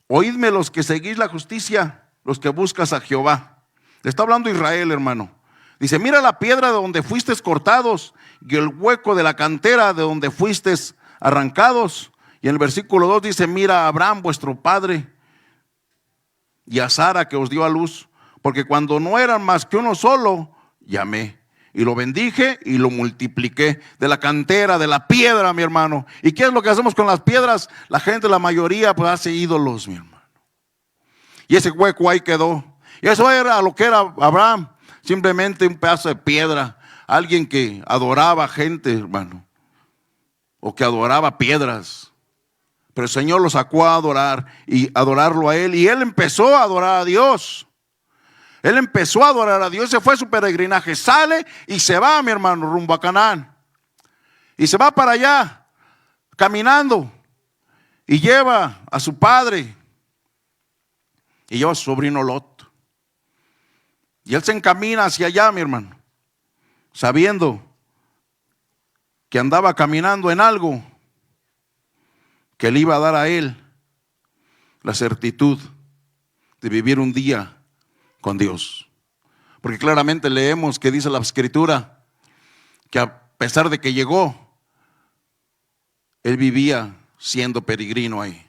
oídme los que seguís la justicia, los que buscas a Jehová. Le está hablando Israel, hermano. Dice: mira la piedra de donde fuisteis cortados y el hueco de la cantera de donde fuisteis arrancados. Y en el versículo 2 dice: mira a Abraham vuestro padre y a Sara que os dio a luz, porque cuando no eran más que uno solo, llamé y lo bendije y lo multipliqué. De la cantera, de la piedra, mi hermano. ¿Y qué es lo que hacemos con las piedras? La gente, la mayoría, pues hace ídolos, mi hermano. Y ese hueco ahí quedó. Y eso era lo que era Abraham, simplemente un pedazo de piedra. Alguien que adoraba gente, hermano, o que adoraba piedras. Pero el Señor lo sacó a adorar y adorarlo a Él. Y Él empezó a adorar a Dios. Él empezó a adorar a Dios. Ese fue su peregrinaje. Sale y se va, mi hermano, rumbo a Canaán. Y se va para allá, caminando. Y lleva a su padre. Y lleva a su sobrino Lot. Y él se encamina hacia allá, mi hermano, sabiendo que andaba caminando en algo que le iba a dar a él la certitud de vivir un día con Dios. Porque claramente leemos que dice la Escritura que a pesar de que llegó, él vivía siendo peregrino ahí.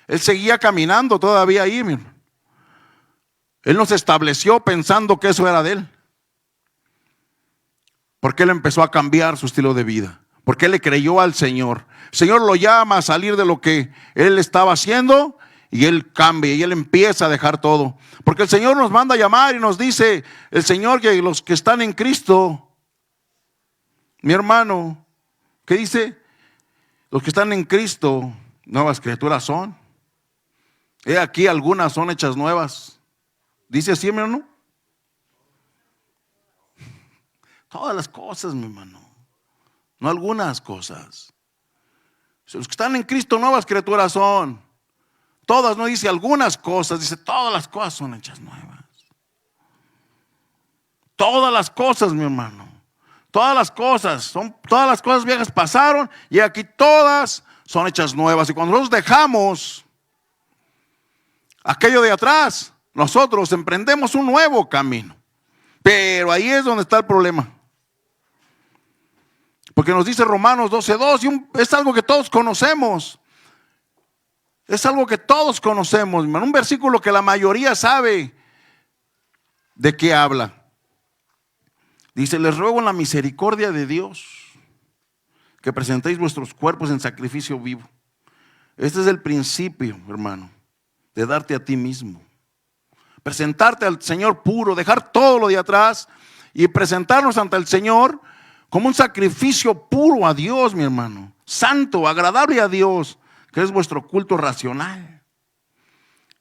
Él seguía caminando todavía ahí, mi hermano. Él no se estableció pensando que eso era de él. Porque él empezó a cambiar su estilo de vida. Porque él le creyó al Señor. El Señor lo llama a salir de lo que él estaba haciendo y él cambia y él empieza a dejar todo. Porque el Señor nos manda a llamar y nos dice el Señor que los que están en Cristo, mi hermano, ¿qué dice? Los que están en Cristo, nuevas criaturas son. He aquí algunas son hechas nuevas. ¿Dice así, mi hermano? Todas las cosas, mi hermano. No algunas cosas. Los que están en Cristo, nuevas criaturas son. Todas, no dice algunas cosas, dice todas las cosas son hechas nuevas. Todas las cosas, mi hermano. Todas las cosas viejas pasaron y aquí todas son hechas nuevas. Y cuando nosotros dejamos aquello de atrás, nosotros emprendemos un nuevo camino. Pero ahí es donde está el problema. Porque nos dice Romanos 12:2 y es algo que todos conocemos. Es algo que todos conocemos, hermano. Un versículo que la mayoría sabe de qué habla. Dice: les ruego en la misericordia de Dios que presentéis vuestros cuerpos en sacrificio vivo. Este es el principio, hermano, de darte a ti mismo. presentarte al Señor puro, dejar todo lo de atrás y presentarnos ante el Señor como un sacrificio puro a Dios, mi hermano, santo, agradable a Dios, que es vuestro culto racional.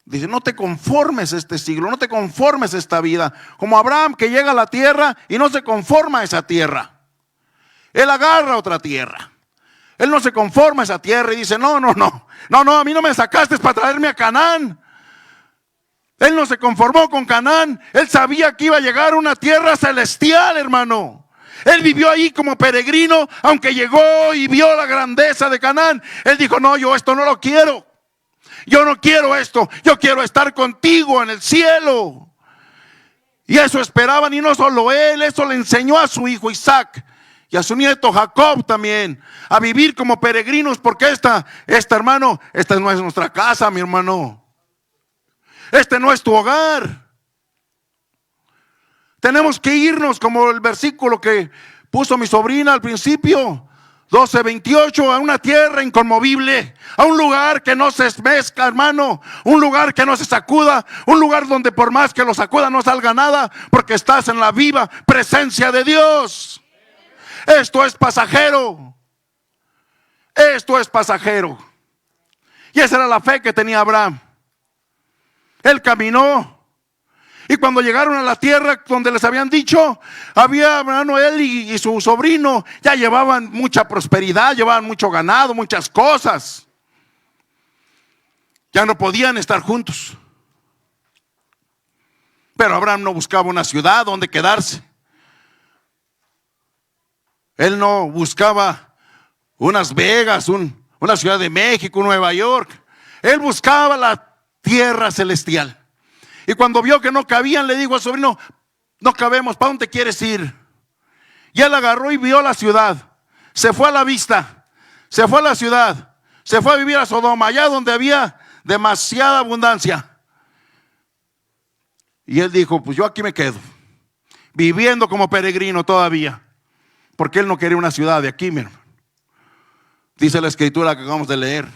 Dice, no te conformes a este siglo, no te conformes a esta vida, como Abraham, que llega a la tierra y no se conforma a esa tierra. Él agarra otra tierra. Él no se conforma a esa tierra y dice, no, a mí no me sacaste para traerme a Canaán. Él no se conformó con Canaán. Él sabía que iba a llegar a una tierra celestial, hermano. Él vivió ahí como peregrino, aunque llegó y vio la grandeza de Canaán. Él dijo, no, yo esto no lo quiero. Yo no quiero esto. Yo quiero estar contigo en el cielo. Y eso esperaban, y no solo él, eso le enseñó a su hijo Isaac y a su nieto Jacob también, a vivir como peregrinos, porque esta hermano, esta no es nuestra casa, mi hermano. Este no es tu hogar. Tenemos que irnos, como el versículo que puso mi sobrina al principio, 12:28, a una tierra inconmovible, a un lugar que no se mezcla, hermano, un lugar que no se sacuda, un lugar donde por más que lo sacuda no salga nada, porque estás en la viva presencia de Dios. Esto es pasajero. Esto es pasajero. Y esa era la fe que tenía Abraham. Él caminó. Y cuando llegaron a la tierra donde les habían dicho, había, hermano, él y su sobrino ya llevaban mucha prosperidad, llevaban mucho ganado, muchas cosas. Ya no podían estar juntos. Pero Abraham no buscaba una ciudad donde quedarse. Él no buscaba unas Vegas, una Ciudad de México, Nueva York. Él buscaba la tierra celestial. Y cuando vio que no cabían, le dijo al sobrino, no cabemos, ¿para dónde quieres ir? Y él agarró y vio la ciudad. Se fue a la vista, se fue a la ciudad, se fue a vivir a Sodoma, allá donde había demasiada abundancia. Y él dijo, pues yo aquí me quedo, viviendo como peregrino todavía. Porque él no quería una ciudad de aquí, mi hermano. Dice la escritura que acabamos de leer.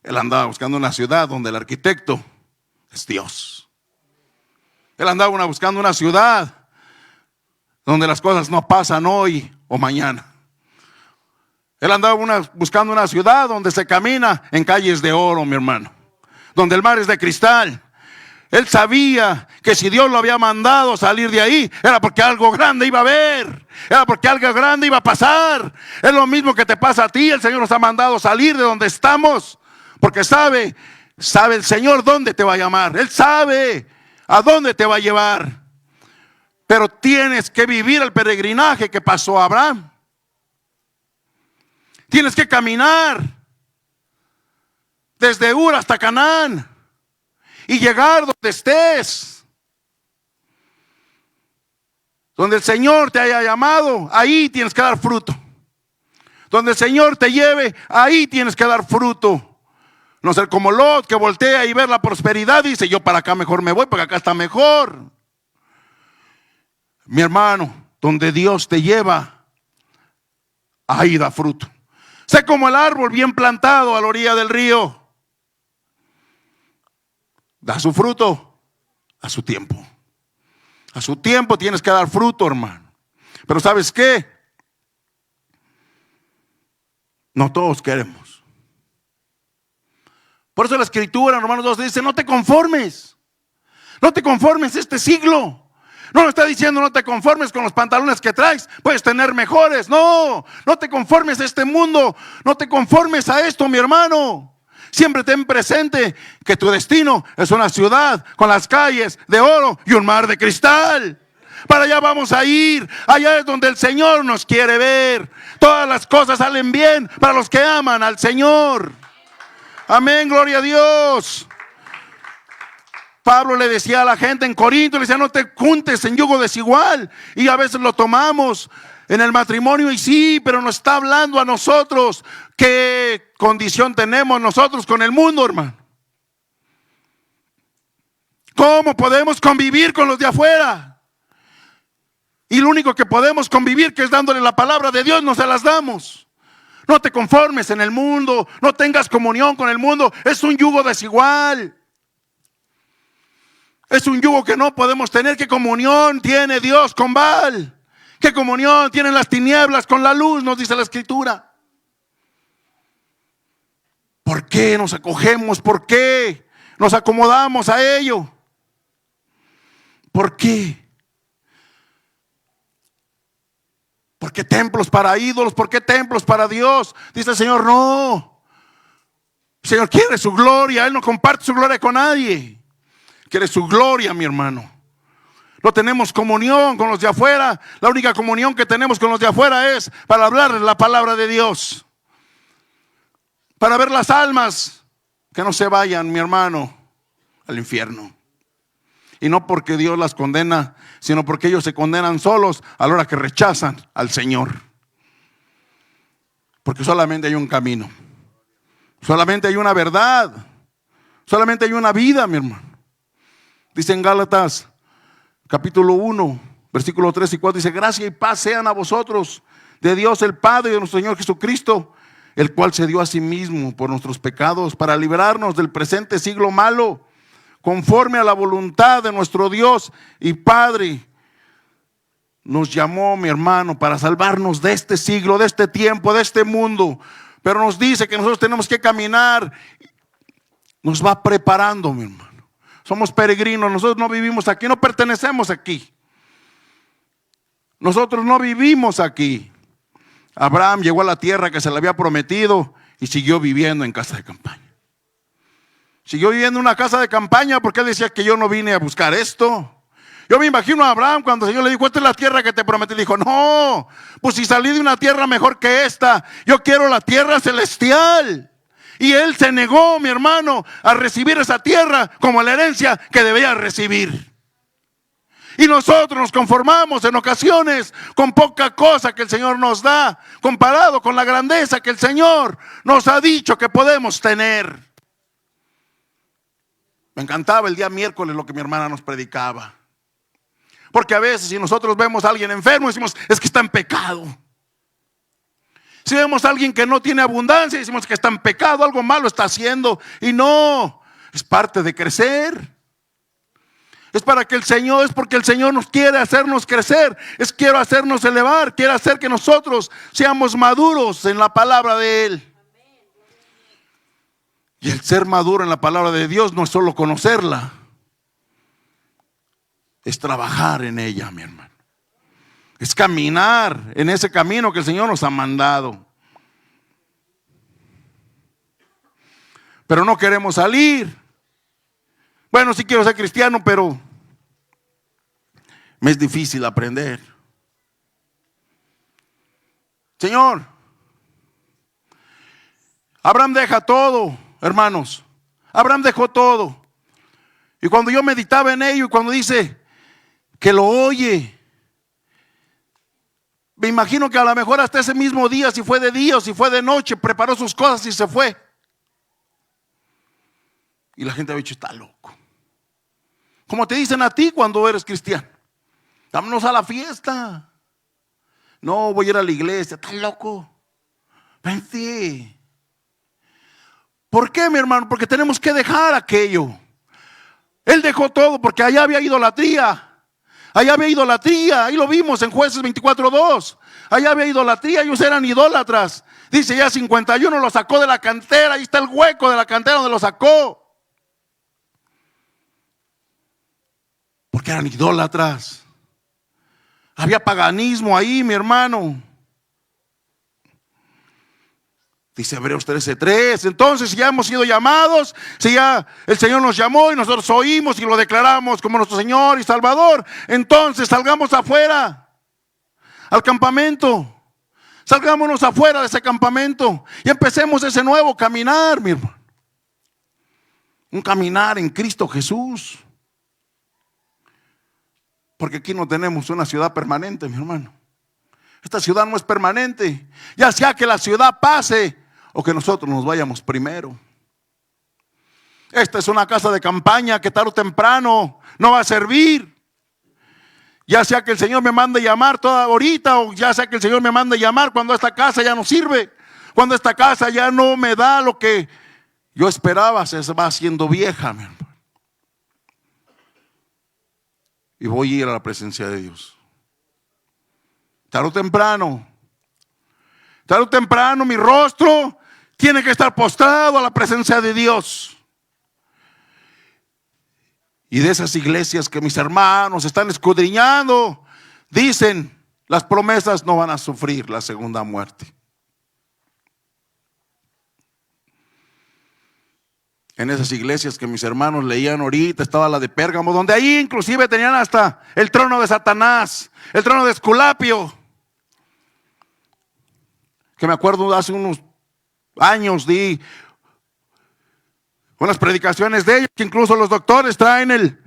Él andaba buscando una ciudad donde el arquitecto es Dios. Él andaba buscando una ciudad donde las cosas no pasan hoy o mañana. Él andaba buscando una ciudad donde se camina en calles de oro, mi hermano, donde el mar es de cristal. Él sabía que si Dios lo había mandado salir de ahí, era porque algo grande iba a haber, era porque algo grande iba a pasar. Es lo mismo que te pasa a ti. El Señor nos ha mandado salir de donde estamos, porque sabe el Señor dónde te va a llamar. Él sabe a dónde te va a llevar. Pero tienes que vivir el peregrinaje que pasó Abraham. Tienes que caminar desde Ur hasta Canaán y llegar donde estés, donde el Señor te haya llamado. Ahí tienes que dar fruto. Donde el Señor te lleve, ahí tienes que dar fruto. No ser como Lot, que voltea y ve la prosperidad y dice, yo para acá mejor me voy, porque acá está mejor. Mi hermano, donde Dios te lleva, ahí da fruto. Sé como el árbol bien plantado a la orilla del río. Da su fruto a su tiempo. A su tiempo tienes que dar fruto, hermano. Pero ¿sabes qué? No todos queremos. Por eso la escritura en Romanos 2 dice, no te conformes. No te conformes este siglo. No lo está diciendo, no te conformes con los pantalones que traes, puedes tener mejores. No te conformes a este mundo. No te conformes a esto, mi hermano. Siempre ten presente que tu destino es una ciudad con las calles de oro y un mar de cristal. Para allá vamos a ir. Allá es donde el Señor nos quiere ver. Todas las cosas salen bien para los que aman al Señor. Amén, gloria a Dios. Pablo le decía a la gente en Corinto, le decía, no te juntes en yugo desigual. Y a veces lo tomamos en el matrimonio y sí, pero nos está hablando a nosotros. ¿Qué condición tenemos nosotros con el mundo, hermano? ¿Cómo podemos convivir con los de afuera? Y lo único que podemos convivir, que es dándole la palabra de Dios, no se las damos. No te conformes en el mundo, no tengas comunión con el mundo, es un yugo desigual. Es un yugo que no podemos tener. ¿Qué comunión tiene Dios con Baal? ¿Qué comunión tienen las tinieblas con la luz? Nos dice la Escritura. ¿Por qué nos acogemos? ¿Por qué nos acomodamos a ello? ¿Por qué? ¿Por qué templos para ídolos? ¿Por qué templos para Dios? Dice el Señor, no. El Señor quiere su gloria. Él no comparte su gloria con nadie. Quiere su gloria, mi hermano. No tenemos comunión con los de afuera. La única comunión que tenemos con los de afuera es para hablarles la palabra de Dios. Para ver las almas que no se vayan, mi hermano, al infierno. Y no porque Dios las condena, sino porque ellos se condenan solos a la hora que rechazan al Señor. Porque solamente hay un camino. Solamente hay una verdad. Solamente hay una vida, mi hermano. Dice en Gálatas capítulo 1, versículo 3 y 4, dice: gracia y paz sean a vosotros de Dios el Padre y de nuestro Señor Jesucristo, el cual se dio a sí mismo por nuestros pecados para librarnos del presente siglo malo, conforme a la voluntad de nuestro Dios y Padre. Nos llamó, mi hermano, para salvarnos de este siglo, de este tiempo, de este mundo. Pero nos dice que nosotros tenemos que caminar. Nos va preparando, mi hermano. Somos peregrinos, nosotros no vivimos aquí, no pertenecemos aquí. Nosotros no vivimos aquí. Abraham llegó a la tierra que se le había prometido y siguió viviendo en casa de campaña. Siguió viviendo en una casa de campaña porque él decía que yo no vine a buscar esto. Yo me imagino a Abraham cuando el Señor le dijo: esta es la tierra que te prometí. Le dijo: no, pues si salí de una tierra mejor que esta, yo quiero la tierra celestial. Y él se negó, mi hermano, a recibir esa tierra como la herencia que debía recibir. Y nosotros nos conformamos en ocasiones con poca cosa que el Señor nos da, comparado con la grandeza que el Señor nos ha dicho que podemos tener. Me encantaba el día miércoles lo que mi hermana nos predicaba. Porque a veces si nosotros vemos a alguien enfermo, decimos: es que está en pecado. Si vemos a alguien que no tiene abundancia, decimos que está en pecado, algo malo está haciendo. Y no, es parte de crecer. Es para que el Señor, es porque el Señor nos quiere hacernos crecer. Quiere hacernos elevar, quiere hacer que nosotros seamos maduros en la palabra de Él. Y el ser maduro en la palabra de Dios no es solo conocerla, es trabajar en ella, mi hermano. Es caminar en ese camino que el Señor nos ha mandado. Pero no queremos salir. Bueno, sí quiero ser cristiano, pero me es difícil aprender. Señor, Abraham deja todo, hermanos. Abraham dejó todo. Y cuando yo meditaba en ello, y cuando dice que lo oye, me imagino que a lo mejor hasta ese mismo día, si fue de día o si fue de noche, preparó sus cosas y se fue. Y la gente había dicho: está loco. Como te dicen a ti cuando eres cristiano: vámonos a la fiesta. No, voy a ir a la iglesia. Está loco. Vente. ¿Por qué, mi hermano? Porque tenemos que dejar aquello. Él dejó todo porque allá había idolatría. Allá había idolatría, ahí lo vimos en Jueces 24:2. Allá había idolatría, ellos eran idólatras. Dice ya 51, lo sacó de la cantera. Ahí está el hueco de la cantera donde lo sacó. Porque eran idólatras. Había paganismo ahí, mi hermano. Dice Hebreos 13:3. Entonces, si ya hemos sido llamados, si ya el Señor nos llamó y nosotros oímos y lo declaramos como nuestro Señor y Salvador, entonces salgamos afuera, al campamento. Salgámonos afuera de ese campamento y empecemos ese nuevo caminar, mi hermano. Un caminar en Cristo Jesús. Porque aquí no tenemos una ciudad permanente, mi hermano. Esta ciudad no es permanente. Ya sea que la ciudad pase o que nosotros nos vayamos primero. Esta es una casa de campaña que tarde o temprano no va a servir. Ya sea que el Señor me mande llamar toda ahorita, o ya sea que el Señor me mande llamar cuando esta casa ya no sirve, cuando esta casa ya no me da lo que yo esperaba, se va haciendo vieja, mi hermano. y voy a ir a la presencia de Dios. Tarde o temprano mi rostro tiene que estar postrado a la presencia de Dios. Y de esas iglesias que mis hermanos están escudriñando, dicen, las promesas no van a sufrir la segunda muerte. En esas iglesias que mis hermanos leían ahorita, estaba la de Pérgamo, donde ahí inclusive tenían hasta el trono de Satanás, el trono de Esculapio. Que me acuerdo hace unos años di unas predicaciones de ellos, que incluso los doctores traen el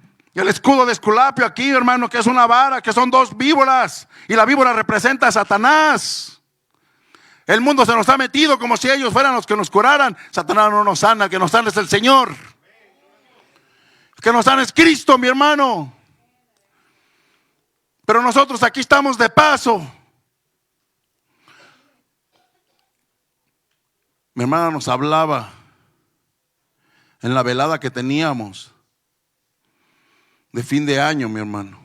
escudo de Esculapio aquí, hermano, que es una vara, que son 2 víboras, y la víbora representa a Satanás. El mundo se nos ha metido como si ellos fueran los que nos curaran. Satanás no nos sana, que nos sana es el Señor. El que nos sana es Cristo, mi hermano. Pero nosotros aquí estamos de paso. Mi hermana nos hablaba en la velada que teníamos de fin de año, mi hermano,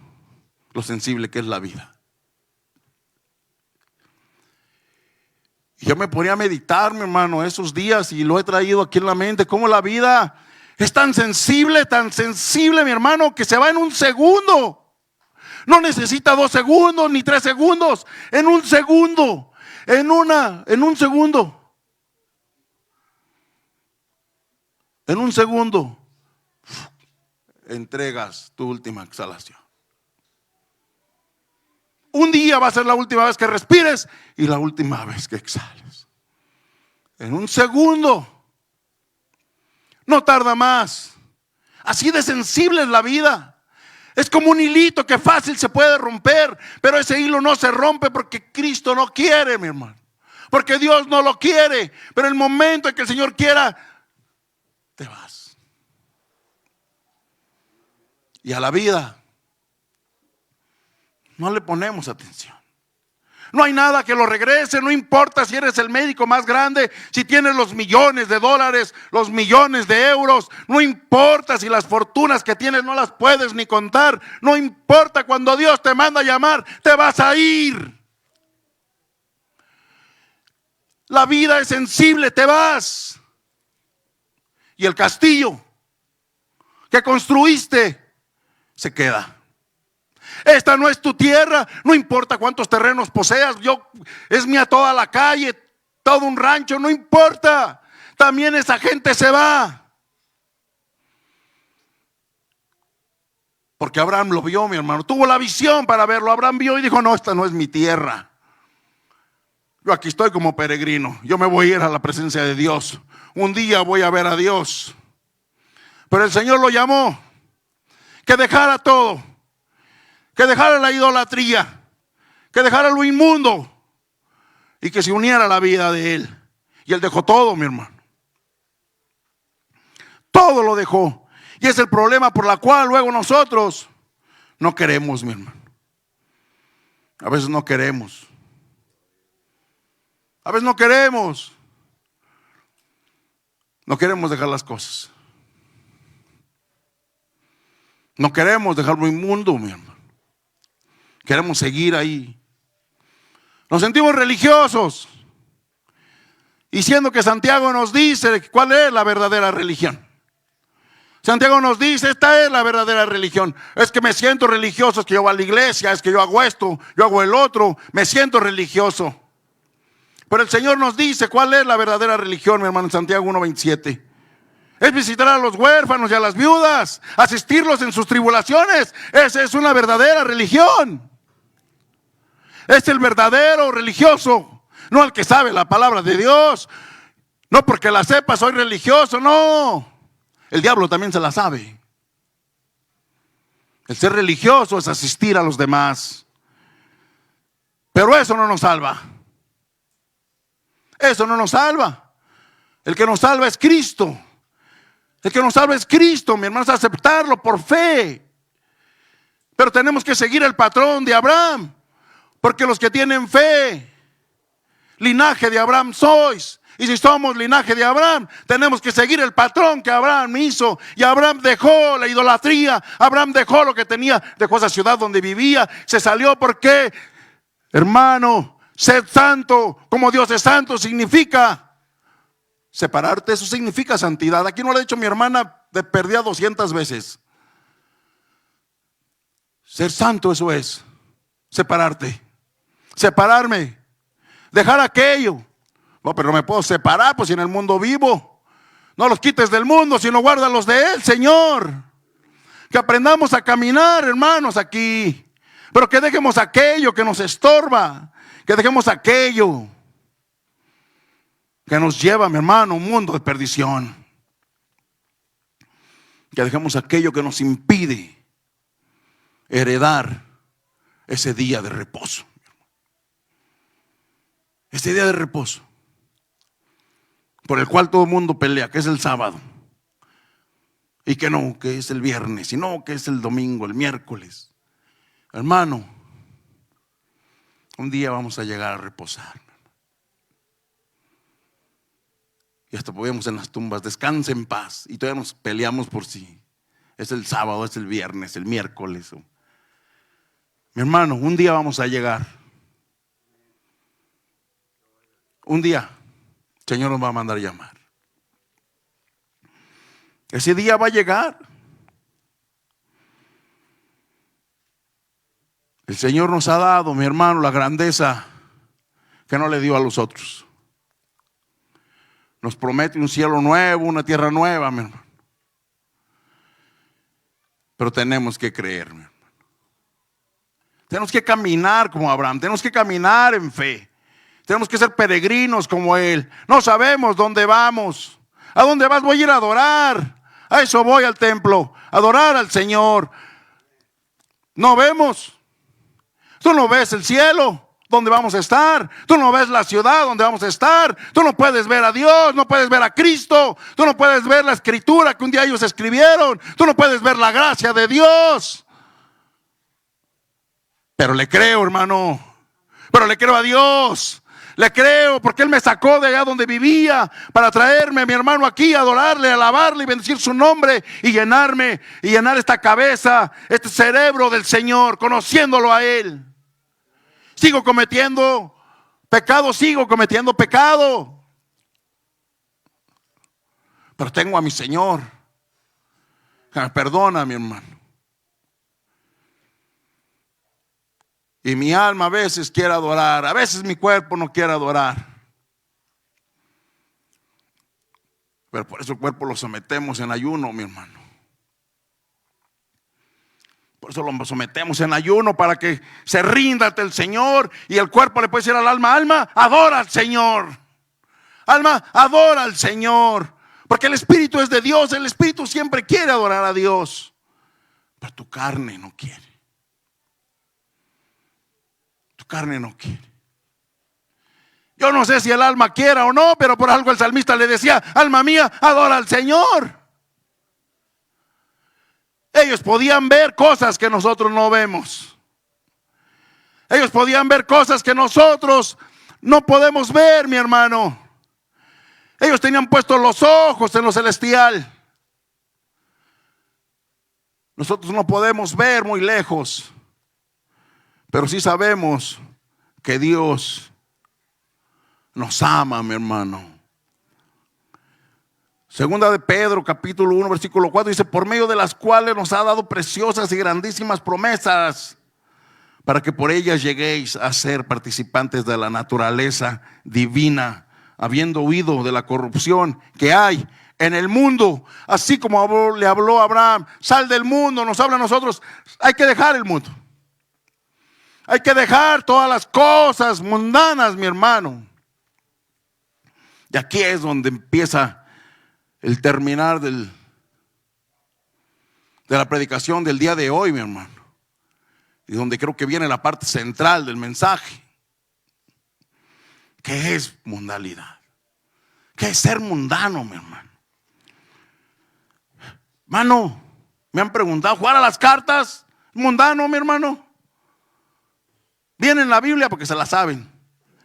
lo sensible que es la vida. Y yo me ponía a meditar, mi hermano, esos días, y lo he traído aquí en la mente, cómo la vida es tan sensible, mi hermano, que se va en un segundo. No necesita 2 segundos ni 3 segundos, en un segundo, en un segundo. En un segundo entregas tu última exhalación. Un día va a ser la última vez que respires y la última vez que exhales. En un segundo. No tarda más. Así de sensible es la vida. Es como un hilito que fácil se puede romper, pero ese hilo no se rompe porque Cristo no quiere, mi hermano. Porque Dios no lo quiere. Pero el momento en que el Señor quiera, te vas. Y a la vida no le ponemos atención. No hay nada que lo regrese. No importa si eres el médico más grande, si tienes los millones de dólares, los millones de euros. No importa si las fortunas que tienes no las puedes ni contar. No importa, cuando Dios te manda a llamar, te vas a ir. La vida es sensible, te vas. Y el castillo que construiste se queda. Esta no es tu tierra, no importa cuántos terrenos poseas. Es mía toda la calle, todo un rancho, no importa. También esa gente se va. Porque Abraham lo vio, mi hermano, tuvo la visión para verlo. Abraham vio y dijo, no, esta no es mi tierra. Yo aquí estoy como peregrino, yo me voy a ir a la presencia de Dios. Un día voy a ver a Dios. Pero el Señor lo llamó, que dejara todo, que dejara la idolatría, que dejara lo inmundo y que se uniera a la vida de Él. Y Él dejó todo, mi hermano. Todo lo dejó. Y es el problema por la cual luego nosotros no queremos, mi hermano. A veces no queremos. A veces no queremos. No queremos dejar las cosas. No queremos dejar lo inmundo, mi hermano. Queremos seguir ahí. Nos sentimos religiosos. Y siendo que Santiago nos dice cuál es la verdadera religión. Santiago nos dice, esta es la verdadera religión. Es que me siento religioso, es que yo voy a la iglesia, es que yo hago esto, yo hago el otro, me siento religioso. Pero el Señor nos dice cuál es la verdadera religión, mi hermano, en Santiago 1:27. Es visitar a los huérfanos y a las viudas, asistirlos en sus tribulaciones. Esa es una verdadera religión. Es el verdadero religioso, no el que sabe la palabra de Dios. No porque la sepa soy religioso, no. El diablo también se la sabe. El ser religioso es asistir a los demás. Pero eso no nos salva. Eso no nos salva. El que nos salva es Cristo. El que nos salva es Cristo, mi hermano, es aceptarlo por fe. Pero tenemos que seguir el patrón de Abraham. Porque los que tienen fe, linaje de Abraham sois. Y si somos linaje de Abraham, tenemos que seguir el patrón que Abraham hizo. Y Abraham dejó la idolatría, Abraham dejó lo que tenía, dejó esa ciudad donde vivía, se salió. Porque, hermano, ser santo como Dios es santo significa separarte. Eso significa santidad. Aquí no lo ha dicho mi hermana de perdida 200 veces. Ser santo, eso es separarte, separarme, dejar aquello. No, pero no me puedo separar, pues si en el mundo vivo. No los quites del mundo, sino guárdalos de él, Señor. Que aprendamos a caminar, hermanos, aquí. Pero que dejemos aquello que nos estorba. Que dejemos aquello que nos lleva, mi hermano, a un mundo de perdición. Que dejemos aquello que nos impide heredar ese día de reposo. Ese día de reposo por el cual todo el mundo pelea, que es el sábado. Y que no, que es el viernes, y no, que es el domingo, el miércoles. Hermano, un día vamos a llegar a reposar. Y hasta podemos en las tumbas, descanse en paz. Y todavía nos peleamos por si es el sábado, es el viernes, el miércoles. Mi hermano, un día vamos a llegar. Un día el Señor nos va a mandar llamar. Ese día va a llegar. El Señor nos ha dado, mi hermano, la grandeza que no le dio a los otros. Nos promete un cielo nuevo, una tierra nueva, mi hermano. Pero tenemos que creer, mi hermano. Tenemos que caminar como Abraham, tenemos que caminar en fe. Tenemos que ser peregrinos como él. No sabemos dónde vamos. ¿A dónde vas? Voy a ir a adorar. A eso voy al templo, a adorar al Señor. No vemos. Tú no ves el cielo donde vamos a estar. Tú no ves la ciudad donde vamos a estar. Tú no puedes ver a Dios, no puedes ver a Cristo. Tú no puedes ver la escritura que un día ellos escribieron. Tú no puedes ver la gracia de Dios. Pero le creo, hermano. Pero le creo a Dios. Le creo porque Él me sacó de allá donde vivía para traerme, mi hermano, aquí a adorarle, a alabarle y bendecir su nombre y llenarme y llenar esta cabeza, este cerebro del Señor, conociéndolo a Él. Sigo cometiendo pecado, pero tengo a mi Señor que me perdona, mi hermano. Y mi alma a veces quiere adorar, a veces mi cuerpo no quiere adorar. Pero por eso el cuerpo lo sometemos en ayuno, mi hermano. Por eso lo sometemos en ayuno para que se rinda ante el Señor. Y el cuerpo le puede decir al alma: alma, adora al Señor. Alma, adora al Señor. Porque el Espíritu es de Dios, el Espíritu siempre quiere adorar a Dios. Pero tu carne no quiere. Carne no quiere. Yo no sé si el alma quiera o no, pero por algo el salmista le decía: alma mía, adora al Señor. Ellos podían ver cosas que nosotros no vemos. Ellos podían ver cosas que nosotros no podemos ver, mi hermano. Ellos tenían puestos los ojos en lo celestial. Nosotros no podemos ver muy lejos. Pero sí sabemos que Dios nos ama, mi hermano. Segunda de Pedro, capítulo 1, versículo 4, dice: por medio de las cuales nos ha dado preciosas y grandísimas promesas, para que por ellas lleguéis a ser participantes de la naturaleza divina, habiendo huido de la corrupción que hay en el mundo. Así como le habló a Abraham: sal del mundo, nos habla a nosotros. Hay que dejar el mundo. Hay que dejar todas las cosas mundanas, mi hermano. Y aquí es donde empieza el terminar de la predicación del día de hoy, mi hermano. Y donde creo que viene la parte central del mensaje. ¿Qué es mundanalidad? ¿Qué es ser mundano, mi hermano? Hermano, me han preguntado: ¿jugar a las cartas? ¿Mundano, mi hermano? ¿Viene en la Biblia? Porque se la saben.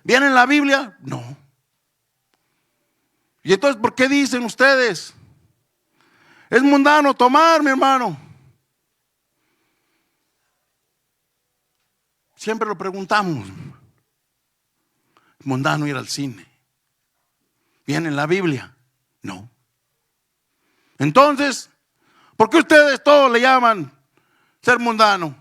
¿Viene en la Biblia? No. Y entonces, ¿por qué dicen ustedes? Es mundano tomar, mi hermano. Siempre lo preguntamos. ¿Es mundano ir al cine? ¿Viene en la Biblia? No. Entonces, ¿por qué ustedes todos le llaman ser mundano?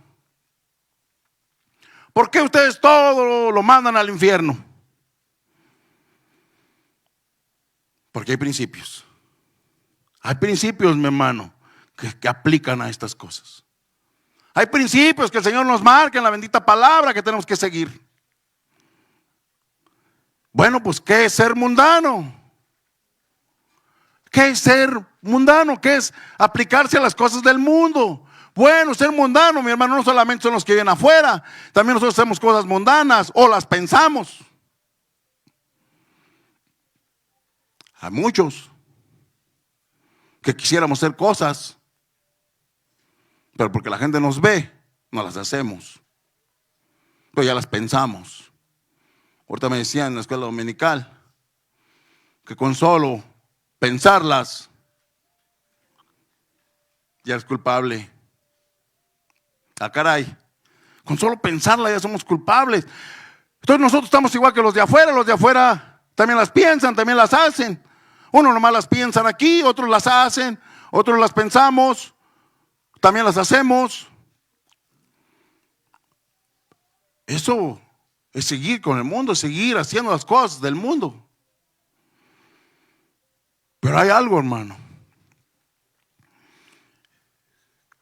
¿Por qué ustedes todo lo mandan al infierno? Porque hay principios. Hay principios, mi hermano, que aplican a estas cosas. Hay principios que el Señor nos marca en la bendita palabra que tenemos que seguir. Bueno, pues ¿qué es ser mundano? ¿Qué es ser mundano? ¿Qué es aplicarse a las cosas del mundo? Bueno, ser mundano, mi hermano, no solamente son los que viven afuera, también nosotros hacemos cosas mundanas o las pensamos. Hay muchos que quisiéramos hacer cosas, pero porque la gente nos ve, no las hacemos. Pero ya las pensamos. Ahorita me decían en la escuela dominical que con solo pensarlas ya es culpable. Ah, caray, con solo pensarla ya somos culpables. Entonces nosotros estamos igual que los de afuera también las piensan, también las hacen. Unos nomás las piensan aquí, otros las hacen, otros las pensamos, también las hacemos. Eso es seguir con el mundo, es seguir haciendo las cosas del mundo. Pero hay algo, hermano,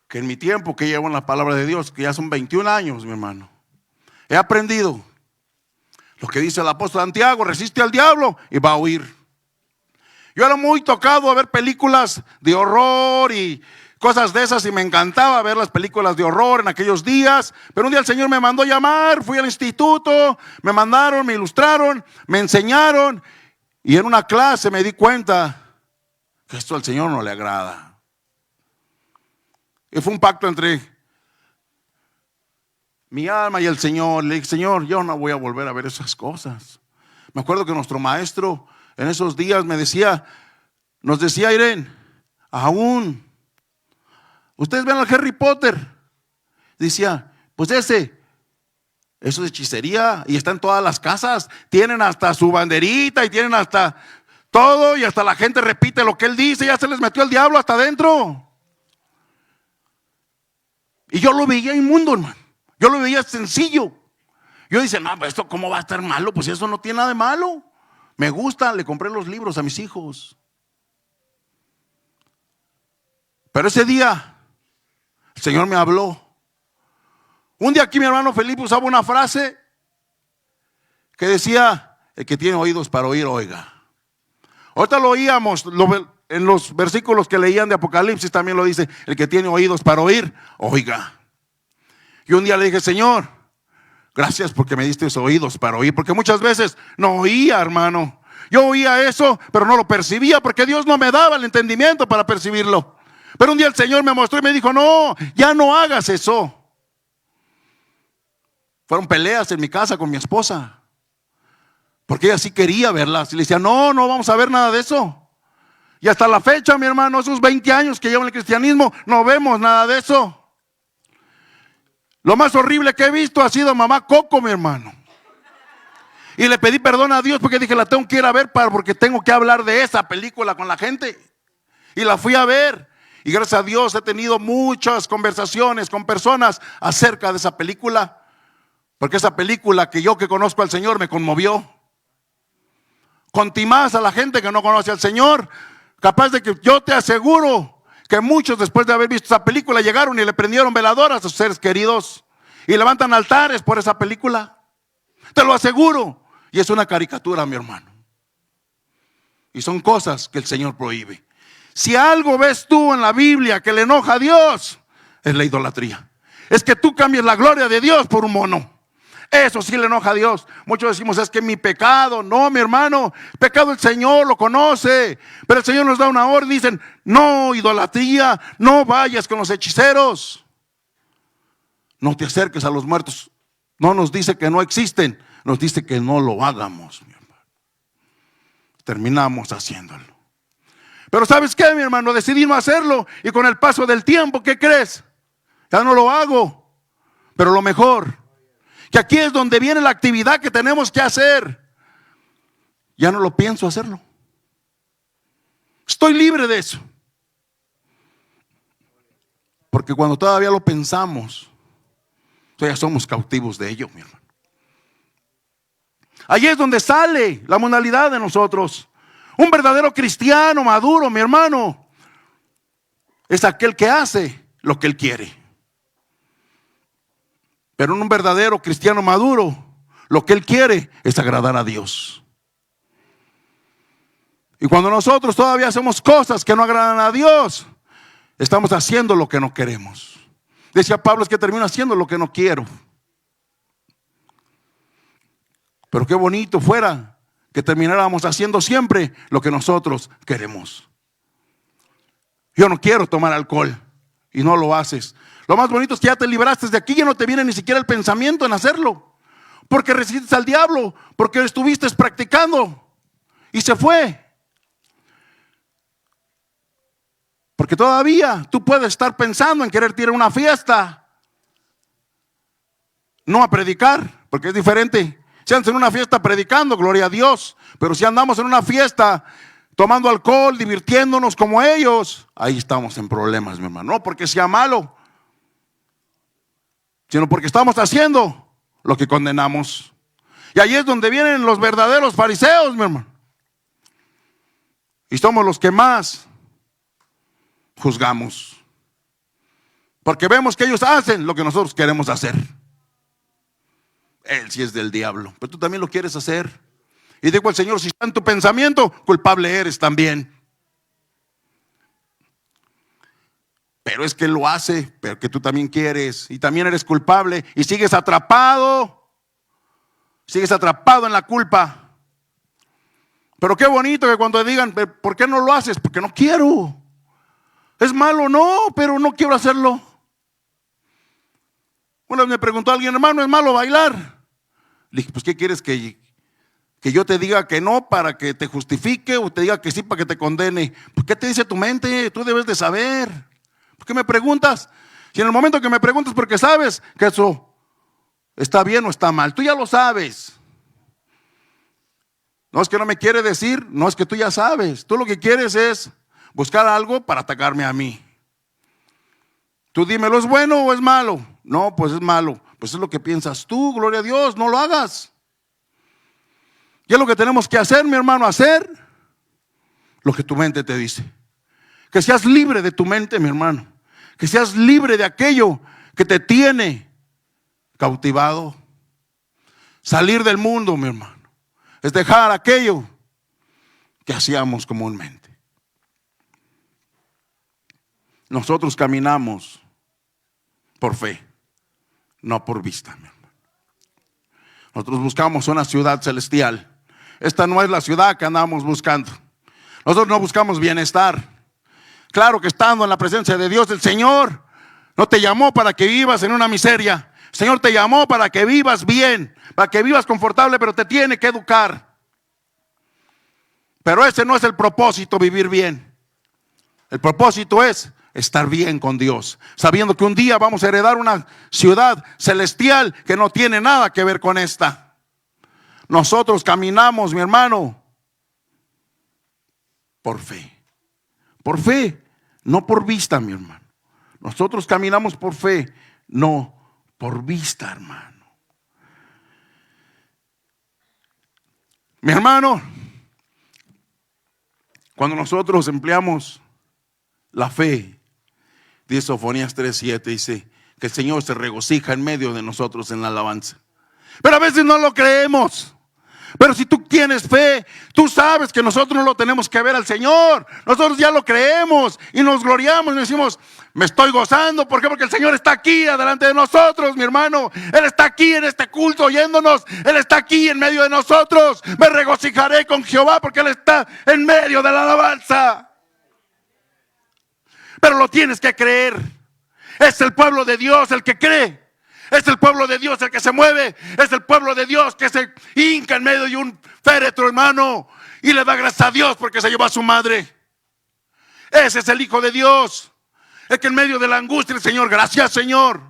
que en mi tiempo que llevo en la palabra de Dios, que ya son 21 años, mi hermano, he aprendido lo que dice el apóstol Santiago: resiste al diablo y va a huir. Yo era muy tocado a ver películas de horror y cosas de esas, y me encantaba ver las películas de horror en aquellos días. Pero un día el Señor me mandó llamar, fui al instituto, me mandaron, me ilustraron, me enseñaron, y en una clase me di cuenta que esto al Señor no le agrada. Y fue un pacto entre mi alma y el Señor. Le dije: Señor, yo no voy a volver a ver esas cosas. Me acuerdo que nuestro maestro en esos días nos decía: Irene, aún ustedes ven al Harry Potter. Decía: pues eso es hechicería, y está en todas las casas, tienen hasta su banderita y tienen hasta todo, y hasta la gente repite lo que él dice, ya se les metió el diablo hasta adentro. Y yo lo veía inmundo, hermano. Yo lo veía sencillo. Yo decía: no, pues esto cómo va a estar malo, pues eso no tiene nada de malo. Me gusta, le compré los libros a mis hijos. Pero ese día el Señor me habló. Un día aquí mi hermano Felipe usaba una frase que decía: el que tiene oídos para oír, oiga. Ahorita lo oíamos en los versículos que leían de Apocalipsis, también lo dice: el que tiene oídos para oír, oiga. Y un día le dije: Señor, gracias porque me diste esos oídos para oír, porque muchas veces no oía, hermano. Yo oía eso, pero no lo percibía, porque Dios no me daba el entendimiento para percibirlo. Pero un día el Señor me mostró y me dijo: no, ya no hagas eso. Fueron peleas en mi casa con mi esposa, porque ella sí quería verlas. Y le decía: no vamos a ver nada de eso. Y hasta la fecha, mi hermano, esos 20 años que llevo en el cristianismo, no vemos nada de eso. Lo más horrible que he visto ha sido Mamá Coco, mi hermano. Y le pedí perdón a Dios porque dije: la tengo que ir a ver porque tengo que hablar de esa película con la gente. Y la fui a ver. Y gracias a Dios he tenido muchas conversaciones con personas acerca de esa película. Porque esa película, que yo que conozco al Señor, me conmovió. Contimás a la gente que no conoce al Señor. Capaz de que yo te aseguro que muchos, después de haber visto esa película, llegaron y le prendieron veladoras a sus seres queridos y levantan altares por esa película. Te lo aseguro. Y es una caricatura, mi hermano. Y son cosas que el Señor prohíbe. Si algo ves tú en la Biblia que le enoja a Dios, es la idolatría. Es que tú cambies la gloria de Dios por un mono. Eso sí le enoja a Dios. Muchos decimos: es que mi pecado. No, mi hermano, pecado el Señor lo conoce. Pero el Señor nos da una orden. Dicen: no idolatría, no vayas con los hechiceros, no te acerques a los muertos. No nos dice que no existen, nos dice que no lo hagamos, mi hermano. terminamos haciéndolo. Pero ¿sabes qué, mi hermano? Decidí no hacerlo y con el paso del tiempo, ¿qué crees? Ya no lo hago. Pero lo mejor, que aquí es donde viene la actividad que tenemos que hacer. Ya no lo pienso hacerlo. Estoy libre de eso. Porque cuando todavía lo pensamos, todavía somos cautivos de ello, mi hermano. Allí es donde sale la modalidad de nosotros. Un verdadero cristiano maduro, mi hermano, es aquel que hace lo que él quiere. Pero un verdadero cristiano maduro, lo que él quiere es agradar a Dios. Y cuando nosotros todavía hacemos cosas que no agradan a Dios, estamos haciendo lo que no queremos. Decía Pablo, es que termino haciendo lo que no quiero. Pero qué bonito fuera que termináramos haciendo siempre lo que nosotros queremos. Yo no quiero tomar alcohol y no lo haces. Lo más bonito es que ya te libraste de aquí, ya no te viene ni siquiera el pensamiento en hacerlo. Porque resistes al diablo, porque estuviste practicando y se fue. Porque todavía tú puedes estar pensando en querer tirar una fiesta, no a predicar, porque es diferente. Si andas en una fiesta predicando, gloria a Dios. Pero si andamos en una fiesta tomando alcohol, divirtiéndonos como ellos, ahí estamos en problemas, mi hermano. No porque sea malo, sino porque estamos haciendo lo que condenamos. Y ahí es donde vienen los verdaderos fariseos, mi hermano. Y somos los que más juzgamos. Porque vemos que ellos hacen lo que nosotros queremos hacer. Él sí es del diablo, pero tú también lo quieres hacer. Y digo al Señor, si está en tu pensamiento, culpable eres también. Pero es que Él lo hace, pero que tú también quieres y también eres culpable y sigues atrapado en la culpa. Pero qué bonito que cuando digan, ¿por qué no lo haces? Porque no quiero. ¿Es malo? No, pero no quiero hacerlo. Una vez me preguntó alguien, hermano, ¿es malo bailar? Le dije, pues ¿qué quieres que yo te diga que no para que te justifique o te diga que sí para que te condene? ¿Por qué te dice tu mente? Tú debes de saber. ¿Por qué me preguntas? Si en el momento que me preguntas porque sabes que eso está bien o está mal, tú ya lo sabes. No es que no me quiere decir, no es que tú ya sabes. Tú lo que quieres es buscar algo para atacarme a mí. Tú dímelo, ¿es bueno o es malo? No, pues es malo. Pues es lo que piensas tú, gloria a Dios, no lo hagas. ¿Qué es lo que tenemos que hacer, mi hermano? Hacer lo que tu mente te dice. Que seas libre de tu mente, mi hermano. Que seas libre de aquello que te tiene cautivado. Salir del mundo, mi hermano, es dejar aquello que hacíamos comúnmente. Nosotros caminamos por fe, no por vista, mi hermano. Nosotros buscamos una ciudad celestial. Esta no es la ciudad que andamos buscando. Nosotros no buscamos bienestar. Claro que estando en la presencia de Dios, el Señor no te llamó para que vivas en una miseria. El Señor te llamó para que vivas bien, para que vivas confortable, pero te tiene que educar. Pero ese no es el propósito, vivir bien. El propósito es estar bien con Dios, sabiendo que un día vamos a heredar una ciudad celestial que no tiene nada que ver con esta. Nosotros caminamos, mi hermano, por fe, no por vista, mi hermano. Nosotros caminamos por fe, no por vista, hermano. Mi hermano, cuando nosotros empleamos la fe, dice Sofonías 3:7, dice que el Señor se regocija en medio de nosotros en la alabanza. Pero a veces no lo creemos. Pero si tú tienes fe, tú sabes que nosotros no lo tenemos que ver al Señor. Nosotros ya lo creemos y nos gloriamos y decimos, me estoy gozando. ¿Por qué? Porque el Señor está aquí delante de nosotros, mi hermano. Él está aquí en este culto oyéndonos. Él está aquí en medio de nosotros. Me regocijaré con Jehová porque Él está en medio de la alabanza. Pero lo tienes que creer. Es el pueblo de Dios el que cree. Es el pueblo de Dios el que se mueve. Es el pueblo de Dios que se hinca en medio de un féretro, hermano. y le da gracias a Dios porque se llevó a su madre. Ese es el Hijo de Dios, el que en medio de la angustia el Señor, gracias Señor,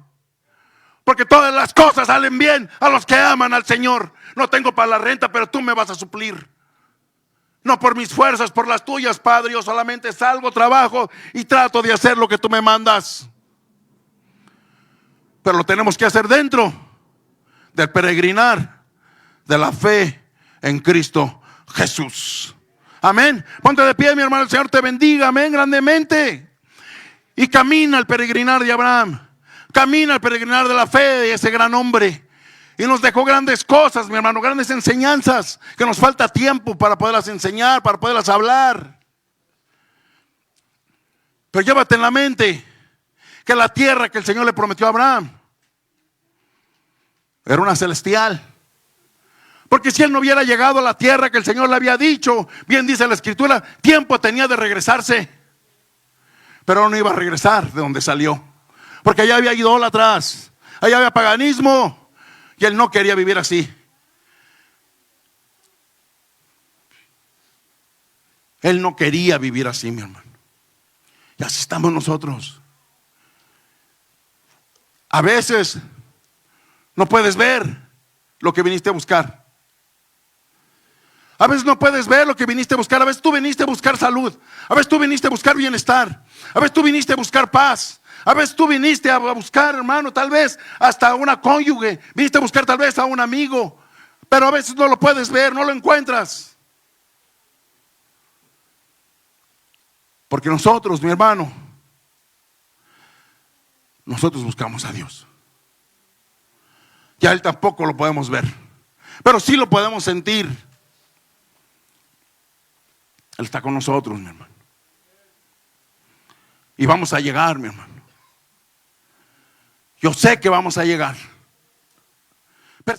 porque todas las cosas salen bien a los que aman al Señor. No tengo para la renta, pero tú me vas a suplir. No por mis fuerzas, por las tuyas, Padre. Yo solamente salgo, trabajo y trato de hacer lo que tú me mandas. Pero lo tenemos que hacer dentro del peregrinar de la fe en Cristo Jesús. Amén. Ponte de pie, mi hermano, el Señor te bendiga, amén, grandemente. Y camina el peregrinar de Abraham. Camina el peregrinar de la fe de ese gran hombre. Y nos dejó grandes cosas, mi hermano, grandes enseñanzas que nos falta tiempo para poderlas enseñar, para poderlas hablar. Pero llévate en la mente que la tierra que el Señor le prometió a Abraham era una celestial. Porque si él no hubiera llegado a la tierra que el Señor le había dicho, bien dice la Escritura, tiempo tenía de regresarse. Pero no iba a regresar de donde salió, porque allá había idólatras, allá había paganismo, y él no quería vivir así. Él no quería vivir así, mi hermano. Y así estamos nosotros. A veces no puedes ver lo que viniste a buscar. A veces no puedes ver lo que viniste a buscar. A veces tú viniste a buscar salud. A veces tú viniste a buscar bienestar. A veces tú viniste a buscar paz. A veces tú viniste a buscar, hermano, tal vez hasta una cónyuge. Viniste a buscar tal vez a un amigo. Pero a veces no lo puedes ver, no lo encuentras. Porque nosotros, mi hermano, nosotros buscamos a Dios. Ya Él tampoco lo podemos ver, pero sí lo podemos sentir. Él está con nosotros, mi hermano. Y vamos a llegar, mi hermano. Yo sé que vamos a llegar. Pero